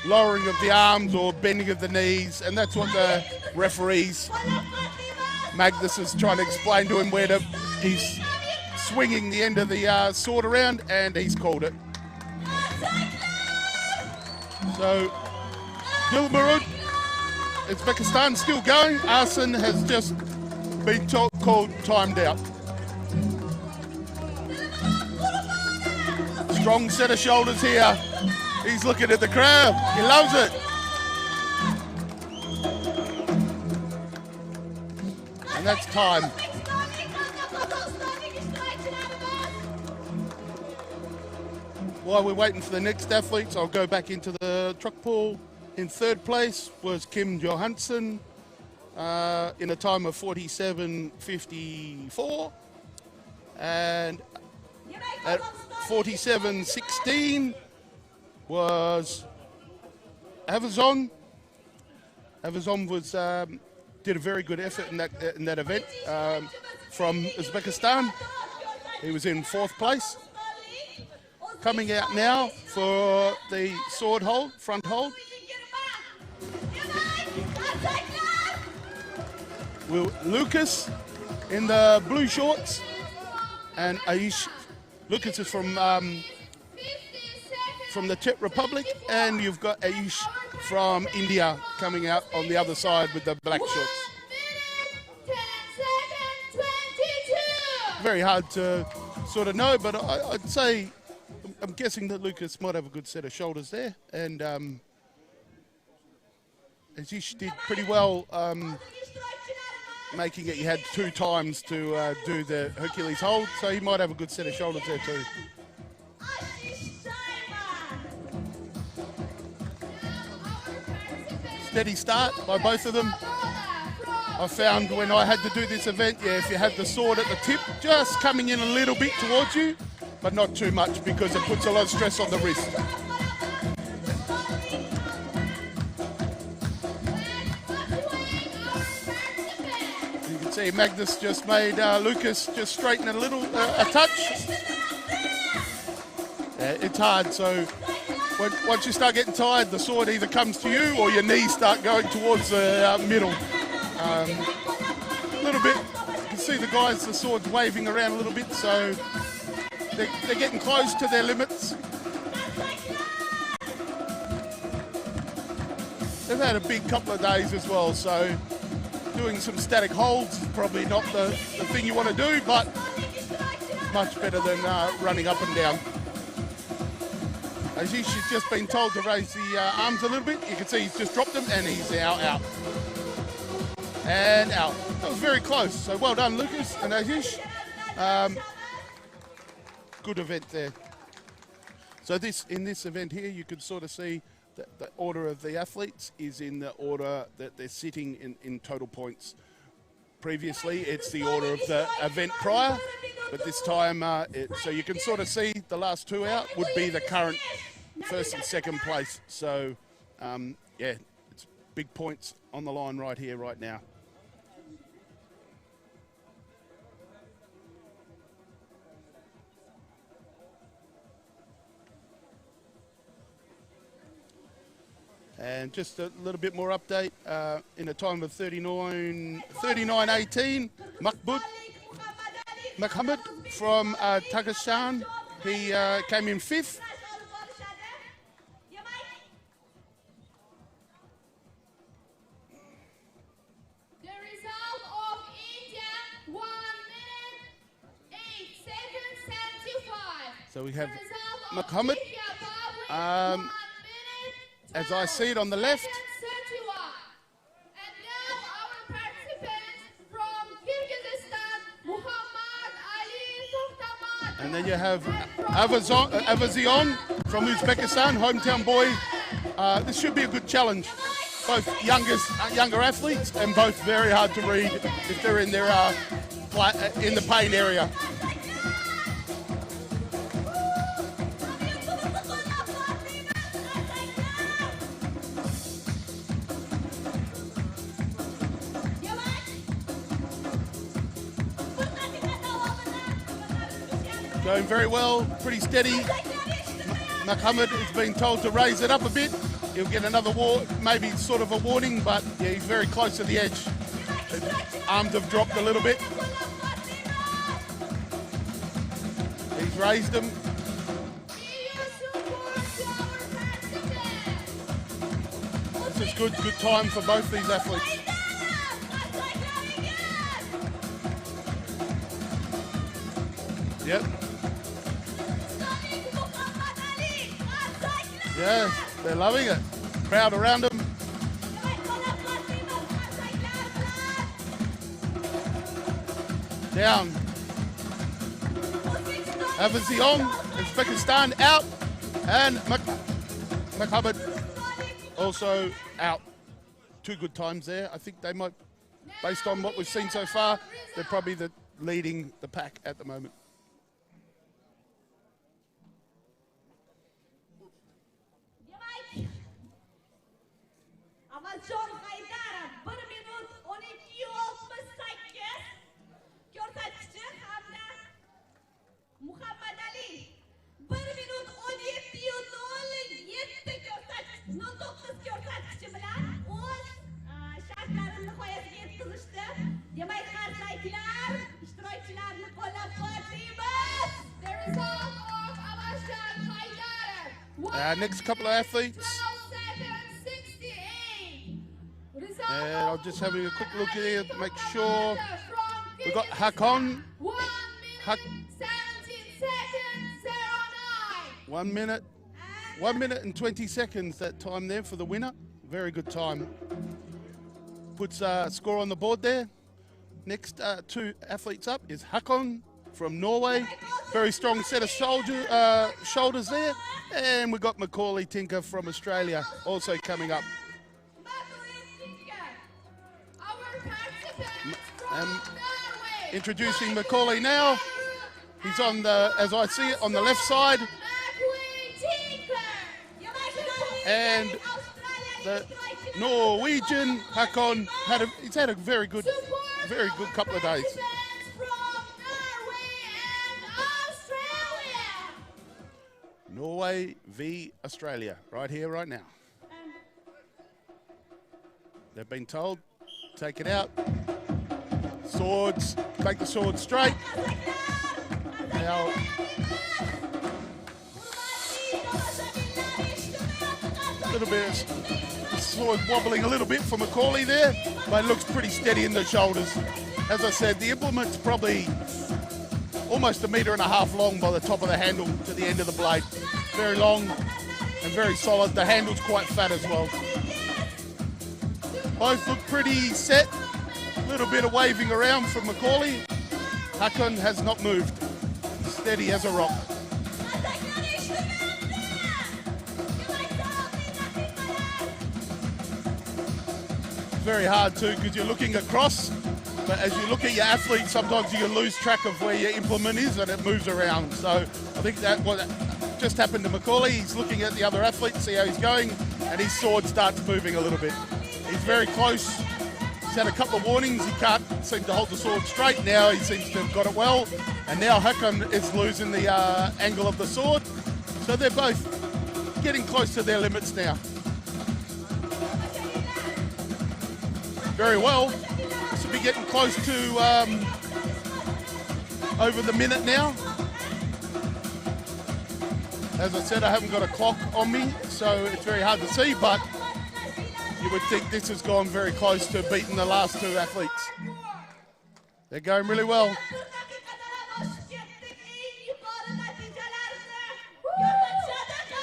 E: lowering of the arms or bending of the knees, and that's what the referees, Magnus is trying to explain to him where he's swinging the end of the sword around, and he's called it. So, Dilmarud, Uzbekistan still going. Arsen has just been called timed out. Strong set of shoulders here. He's looking at the crowd. He loves it. And that's time. While we're waiting for the next athletes, I'll go back into the truck pool. In third place was Kim Johansson in a time of 47.54. And at 47.16 was Pahlavon. Pahlavon was did a very good effort in that event from Uzbekistan. He was in fourth place. Coming out now for the sword hold, front hold. Lucas in the blue shorts, and Aish. Lucas is from the Czech Republic, and you've got Aish from India coming out on the other side with the black shorts. Very hard to sort of know, but I'd say, I'm guessing that Lucas might have a good set of shoulders there, and Aish did pretty well making it. He had 2 times to do the Hercules hold, so he might have a good set of shoulders there too. Steady start by both of them. I found when I had to do this event, yeah, if you had the sword at the tip, just coming in a little bit towards you, but not too much because it puts a lot of stress on the wrist. You can see Magnus just made Lucas just straighten it a little, a touch. Yeah, it's hard, so once you start getting tired, the sword either comes to you or your knees start going towards the middle. A little bit, you can see the guys, the sword's waving around a little bit, so they're getting close to their limits. They've had a big couple of days as well, so doing some static holds is probably not the thing you want to do, but much better than running up and down. As he's just been told to raise the arms a little bit, you can see he's just dropped them and he's now out. And out. That was very close, so well done Lucas and Ashish. Good event there. So in this event here, you can sort of see that the order of the athletes is in the order that they're sitting in total points. Previously, it's the order of the event prior, but this time, so you can sort of see the last 2 out would be the current first and second place. So, yeah, it's big points on the line right here, right now. And just a little bit more update, in a time of 39.18, Mahmoud from Tajikistan, he came in 5th.
G: The result of India 1
E: So we have Muhammad, as I see it on the left.
G: And now our participants from Kyrgyzstan, Muhammad Ali Tohtamat.
E: And then you have Avazion from Uzbekistan, hometown boy. This should be a good challenge. Both younger athletes and both very hard to read if they're in their in the pain area. Going very well, pretty steady. Muhammad is being told to raise it up a bit. He'll get another maybe sort of a warning, but yeah, he's very close to the edge. His arms have dropped a little bit. He's raised them. This is good time for both these athletes. Yep. Yeah, they're loving it. Crowd around them. Down. Avazion, Uzbekistan out. And Muhammad also out. Two good times there. I think they might, based on what we've seen so far, they're probably leading the pack at the moment.
C: Avazjon Haydarov 1 minut 12:68 ko'rsatkichi hamda Muhammad Ali 1 minut 17:07 ko'rsatkichi bilan o'z shartlarini nihoyasiga yetkazishdi. Demak, qarsaklar ishtirokchilarni qo'llab-quvvatlaymiz.
G: The result of Avazjon Haydarov.
E: Next couple of athletes. And I'll just have a quick look here to make sure. We've got Hakon. 1 minute. 1 minute and 20 seconds that time there for the winner. Very good time. Puts a score on the board there. Next two athletes up is Hakon from Norway. Very strong set of shoulders there. And we've got Macaulay Tinker from Australia also coming up. Introducing Macaulay now. He's on the, as I see it, on the left side. And the Norwegian Hakon he's had a very good couple of days. Norway v Australia, right here, right now. They've been told, take it out. Swords, take the sword straight. Now, a little bit, the sword wobbling a little bit for Macaulay there, but it looks pretty steady in the shoulders. As I said, the implement's probably almost 1.5 meters long by the top of the handle to the end of the blade. Very long and very solid. The handle's quite fat as well. Both look pretty set. A little bit of waving around from Macaulay. Hakon has not moved. Steady as a rock. Very hard too because you're looking across, but as you look at your athlete, sometimes you can lose track of where your implement is and it moves around. So I think that what just happened to Macaulay. He's looking at the other athlete, see how he's going, and his sword starts moving a little bit. He's very close. He's had a couple of warnings. He can't seem to hold the sword straight. Now he seems to have got it well. And now Hakon is losing the angle of the sword. So they're both getting close to their limits now. Very well. This will be getting close to over the minute now. As I said, I haven't got a clock on me, so it's very hard to see, but you would think this has gone very close to beating the last two athletes. They're going really well.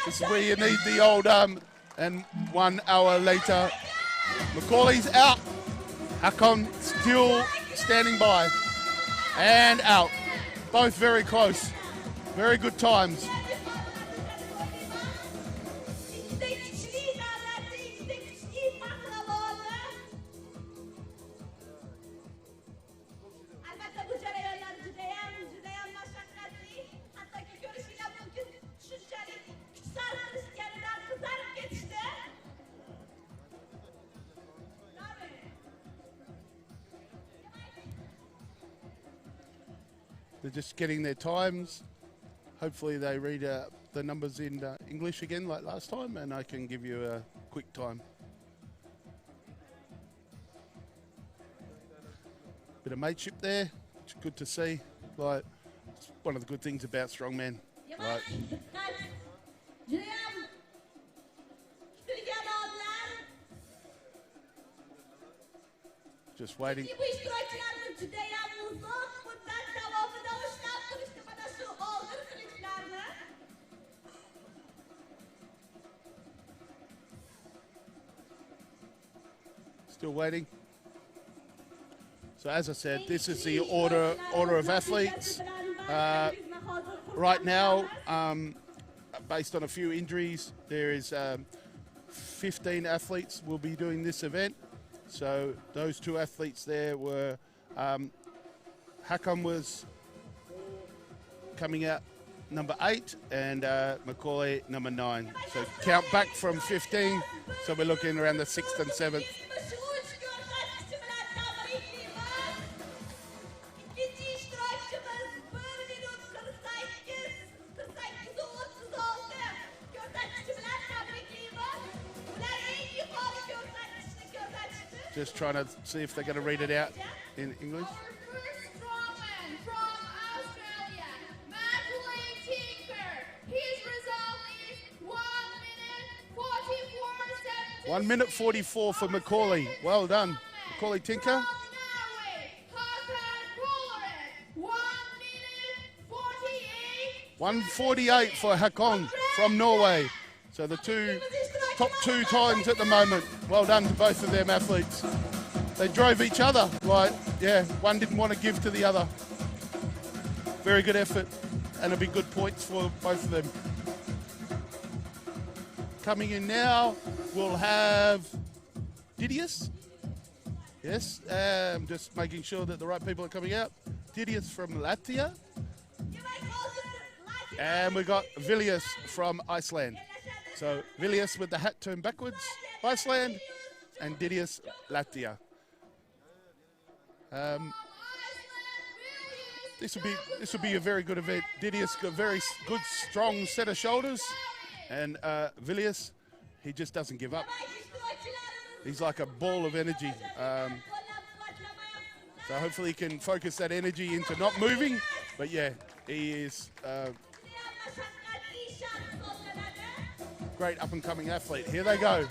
E: This is where you need the old arm. And 1 hour later, Macaulay's out. Hakon still standing by. And out. Both very close. Very good times. They're just getting their times. Hopefully they read the numbers in English again like last time, and I can give you a quick time. Bit of mateship there, which is good to see. Like, it's one of the good things about strongman. Like, just waiting. Still waiting. So as I said, this is the order of athletes. Right now, based on a few injuries, there is 15 athletes will be doing this event. So those 2 athletes there were, Hakon was coming out number 8 and Macaulay number 9. So count back from 15. So we're looking around the 6th and 7th. Just trying to see if they're going to read it out in English.
G: Our first strongman from Australia, Macaulay Tinker. His result is 1 minute 44 seconds.
E: 1 minute 44 for Macaulay. Well done, Macaulay Tinker. 1:48 for Hakon from Norway. So the top 2 times at the moment. Well done to both of them athletes. They drove each other. Like, yeah, one didn't want to give to the other. Very good effort, and it'll be good points for both of them. Coming in now, we'll have Didius. Yes, just making sure that the right people are coming out. Didius from Latvia. And we got Villius from Iceland. So Villius with the hat turned backwards, Iceland, and Didius, Latvia. This will be a very good event. Didius got a very good, strong set of shoulders, and Villius, he just doesn't give up. He's like a ball of energy. So hopefully he can focus that energy into not moving. But yeah, he is great up-and-coming athlete. Here they go.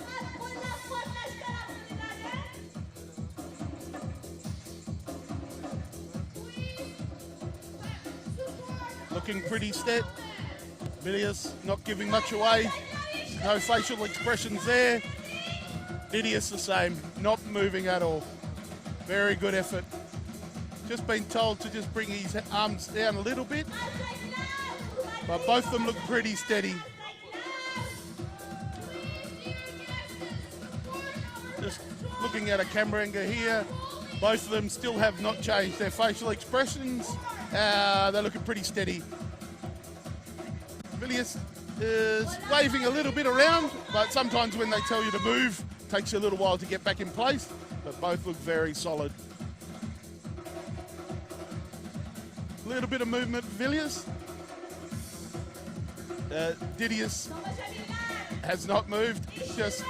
E: Looking pretty steady. Villius not giving much away. No facial expressions there. Didius the same, not moving at all. Very good effort. Just been told to just bring his arms down a little bit. But both of them look pretty steady. Just looking at a camera angle here, both of them still have not changed their facial expressions. They're looking pretty steady. Villius is waving a little bit around, but sometimes when they tell you to move, it takes you a little while to get back in place, but both look very solid. A little bit of movement for Villius. Didius has not moved, just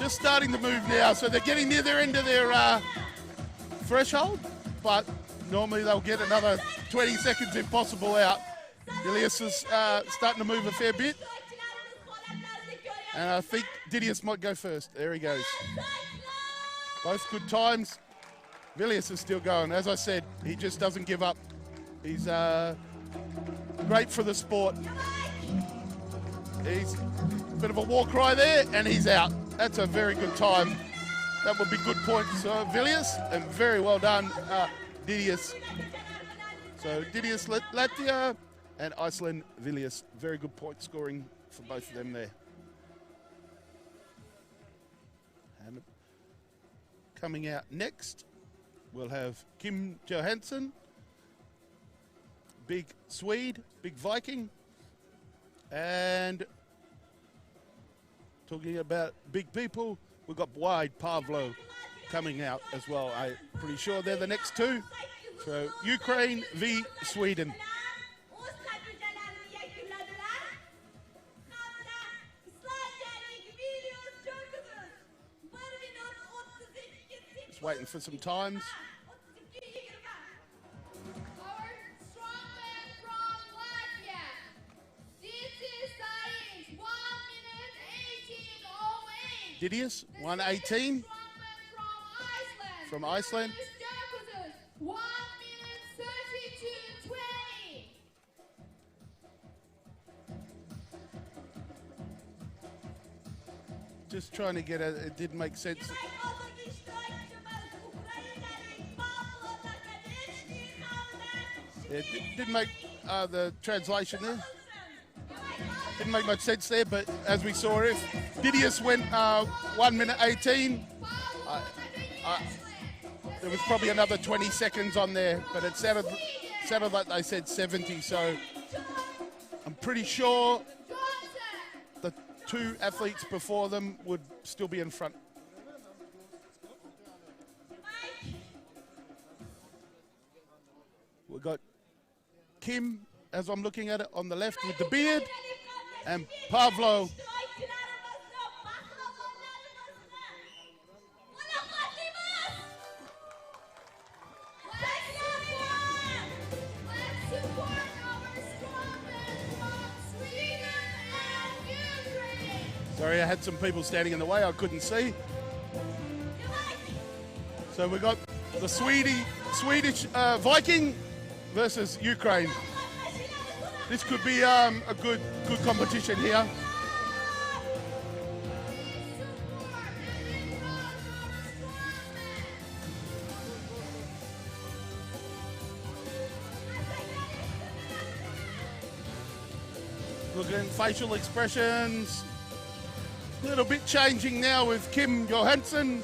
E: starting to move now, so they're getting near their end of their threshold, but normally they'll get another 20 seconds if possible out. Villius is starting to move a fair bit, and I think Didius might go first. There he goes. Both good times. Villius is still going. As I said, he just doesn't give up. He's great for the sport. He's a bit of a war cry there, and he's out. That's a very good time. That would be good points, Villiers, and very well done, Didius. So Didius Latvia and Iceland Villiers. Very good point scoring for both of them there. And coming out next, we'll have Kim Johansson, big Swede, big Viking, and talking about big people, we've got Wide Pavlo coming out as well. I'm pretty sure they're the next two. So Ukraine v Sweden. Just waiting for some times.
G: Our strongman from Latvia. This is Sainz, 1 minute 18:08.
E: Didius, 1:18
G: Strongman
E: from Iceland.
G: 1 minute 32:20.
E: Just trying to get it didn't make sense. It didn't make the translation there. Didn't make much sense there, but as we saw, if Didius went 1 minute 18, there was probably another 20 seconds on there, but it sounded like they said 70, so I'm pretty sure the two athletes before them would still be in front. We've got Kim, as I'm looking at it, on the left with the beard, and Pavlo.
G: Let's support our strongmen from Sweden and Ukraine.
E: Sorry, I had some people standing in the way, I couldn't see. So we got the Swedish Viking versus Ukraine. This could be a good competition here. Looking at facial expressions. A little bit changing now with Kim Johansson.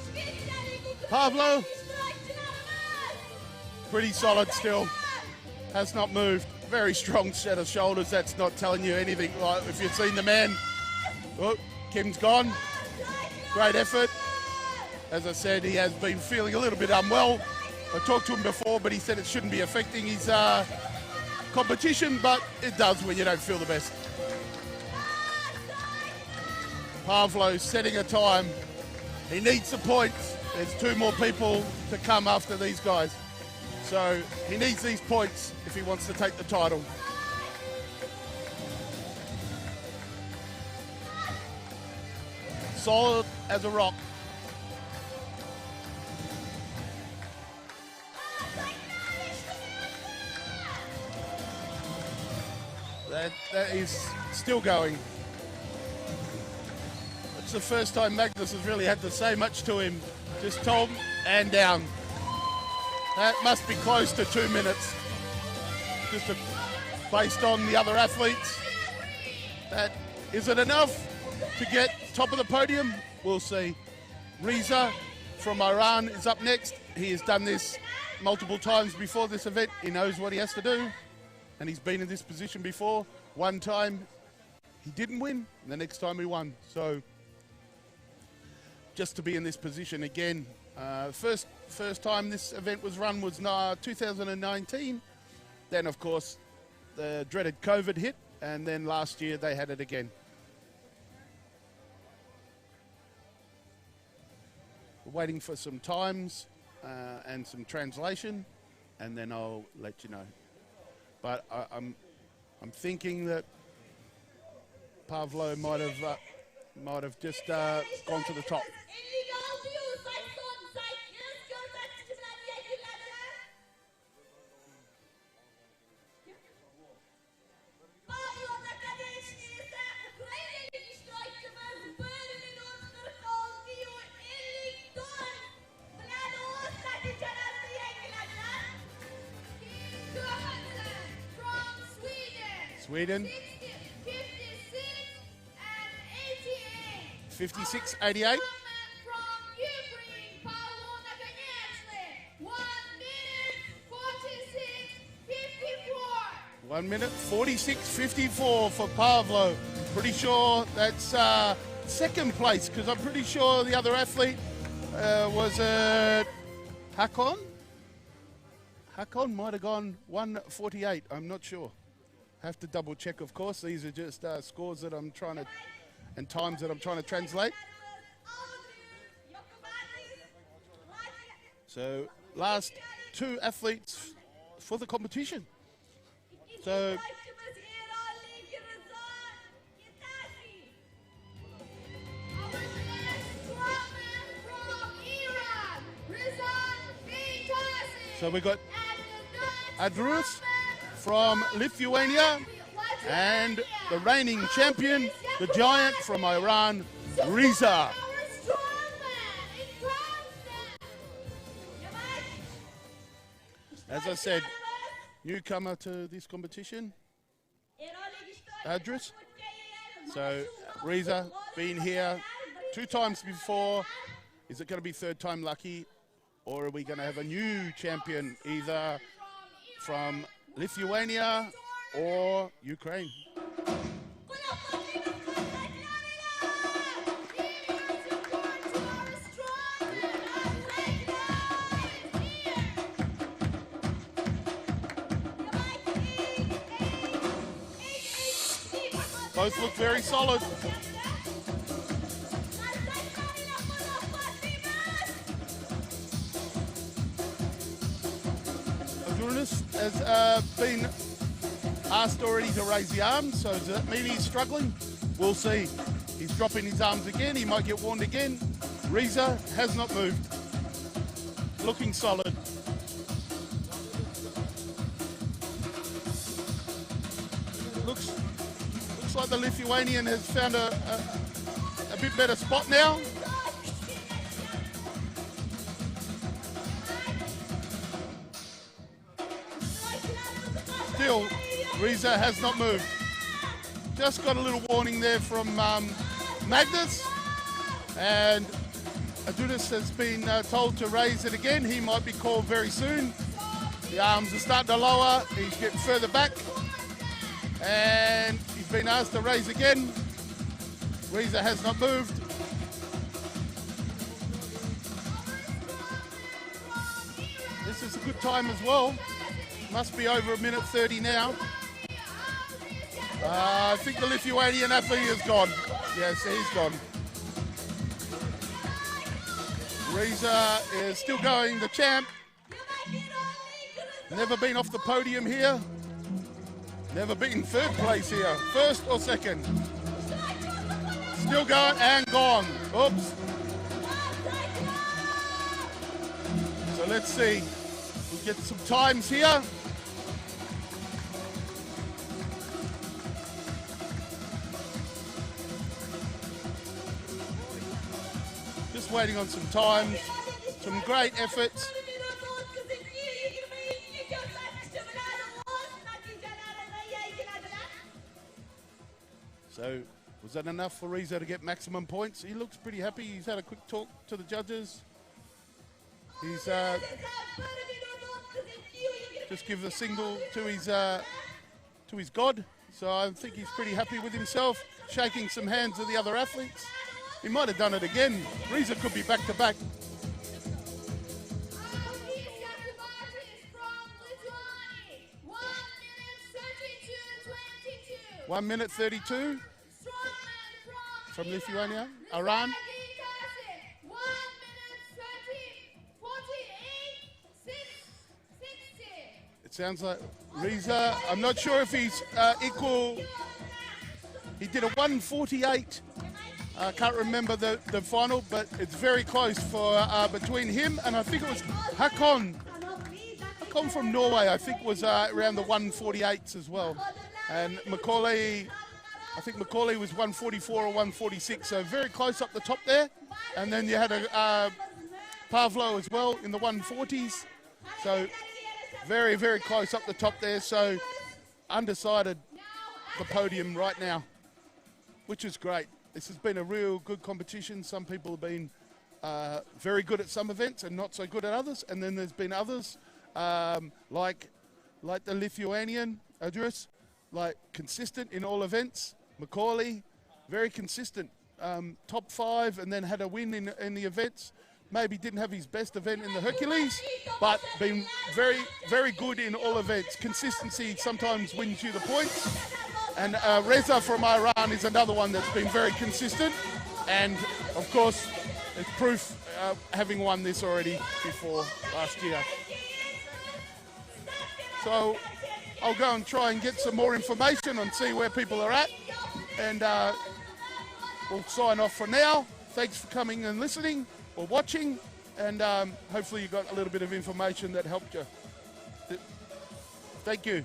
E: Pavlo. Pretty solid still. Has not moved. Very strong set of shoulders. That's not telling you anything. Like if you've seen the man. Oh, Kim's gone. Great effort. As I said, he has been feeling a little bit unwell. I talked to him before, but he said it shouldn't be affecting his competition, but it does when you don't feel the best. Pavlo setting a time. He needs the points. There's two more people to come after these guys. So he needs these points if he wants to take the title. Solid as a rock. That is still going. It's the first time Magnus has really had to say much to him. Just told him and down. That must be close to 2 minutes. Just based on the other athletes. Is it enough to get top of the podium? We'll see. Reza from Iran is up next. He has done this multiple times before this event. He knows what he has to do. And he's been in this position before. One time he didn't win, and the next time he won. So just to be in this position again. First time this event was run was 2019. Then, of course, the dreaded COVID hit, and then last year they had it again. We're waiting for some times and some translation, and then I'll let you know. But I'm thinking that Pavlo might have just gone to the top. Sweden.
G: 56
E: 56,
G: and 88.
E: 88.
G: From Ukraine, Pahlavon Mahmoud. 1 minute 46,
E: 1 minute 46:54
G: 54.
E: for Pavlo. Pretty sure that's second place, because I'm pretty sure the other athlete was Hakon. Hakon might have gone 1:48. I'm not sure. Have to double check, of course. These are just scores that I'm trying to, and times that I'm trying to translate. So last two athletes for the competition. So we got Adrus from Lithuania and the reigning champion, the giant from Iran, Riza. As I said, newcomer to this competition, Adrus. So Riza, been here 2 times before. Is it going to be third time lucky? Or are we going to have a new champion, either from Lithuania or Ukraine? Both look very solid. Has been asked already to raise the arms, so does that mean he's struggling? We'll see. He's dropping his arms again, he might get warned again. Riza has not moved. Looking solid. Looks like the Lithuanian has found a bit better spot now. Still, Riza has not moved. Just got a little warning there from Magnus, and Adulis has been told to raise it again. He might be called very soon. The arms are starting to lower. He's getting further back, and he's been asked to raise again. Riza has not moved. This is a good time as well. Must be over 1 minute 30 now. I think the Lithuanian athlete is gone. Yes, he's gone. Riza is still going, the champ. Never been off the podium here. Never been third place here. First or second. Still going and gone. Oops. So let's see. We'll get some times here. Just waiting on some times. Some great efforts. So, was that enough for Riza to get maximum points? He looks pretty happy. He's had a quick talk to the judges. He's just give the single to his god. So I think he's pretty happy with himself. Shaking some hands with the other athletes. He might have done it again. Riza could be back to back. One minute 32 from Lithuania. Iran. It sounds like Riza, I'm not sure if he's equal. He did a 148. I can't remember the final, but it's very close for between him and I think it was Hakon. Hakon from Norway, I think, was around the 148s as well. And Macaulay, I think Macaulay was 144 or 146, so very close up the top there. And then you had a Pavlo as well in the 140s. So very, very close up the top there. So undecided the podium right now, which is great. This has been a real good competition. Some people have been very good at some events and not so good at others. And then there's been others like the Lithuanian Adris, like consistent in all events. Macaulay, very consistent, top 5, and then had a win in the events. Maybe didn't have his best event in the Hercules, but been very, very good in all events. Consistency sometimes wins you the points. And Reza from Iran is another one that's been very consistent. And of course, it's proof having won this already before last year. So I'll go and try and get some more information and see where people are at. And we'll sign off for now. Thanks for coming and listening or watching. And hopefully you got a little bit of information that helped you. Thank you.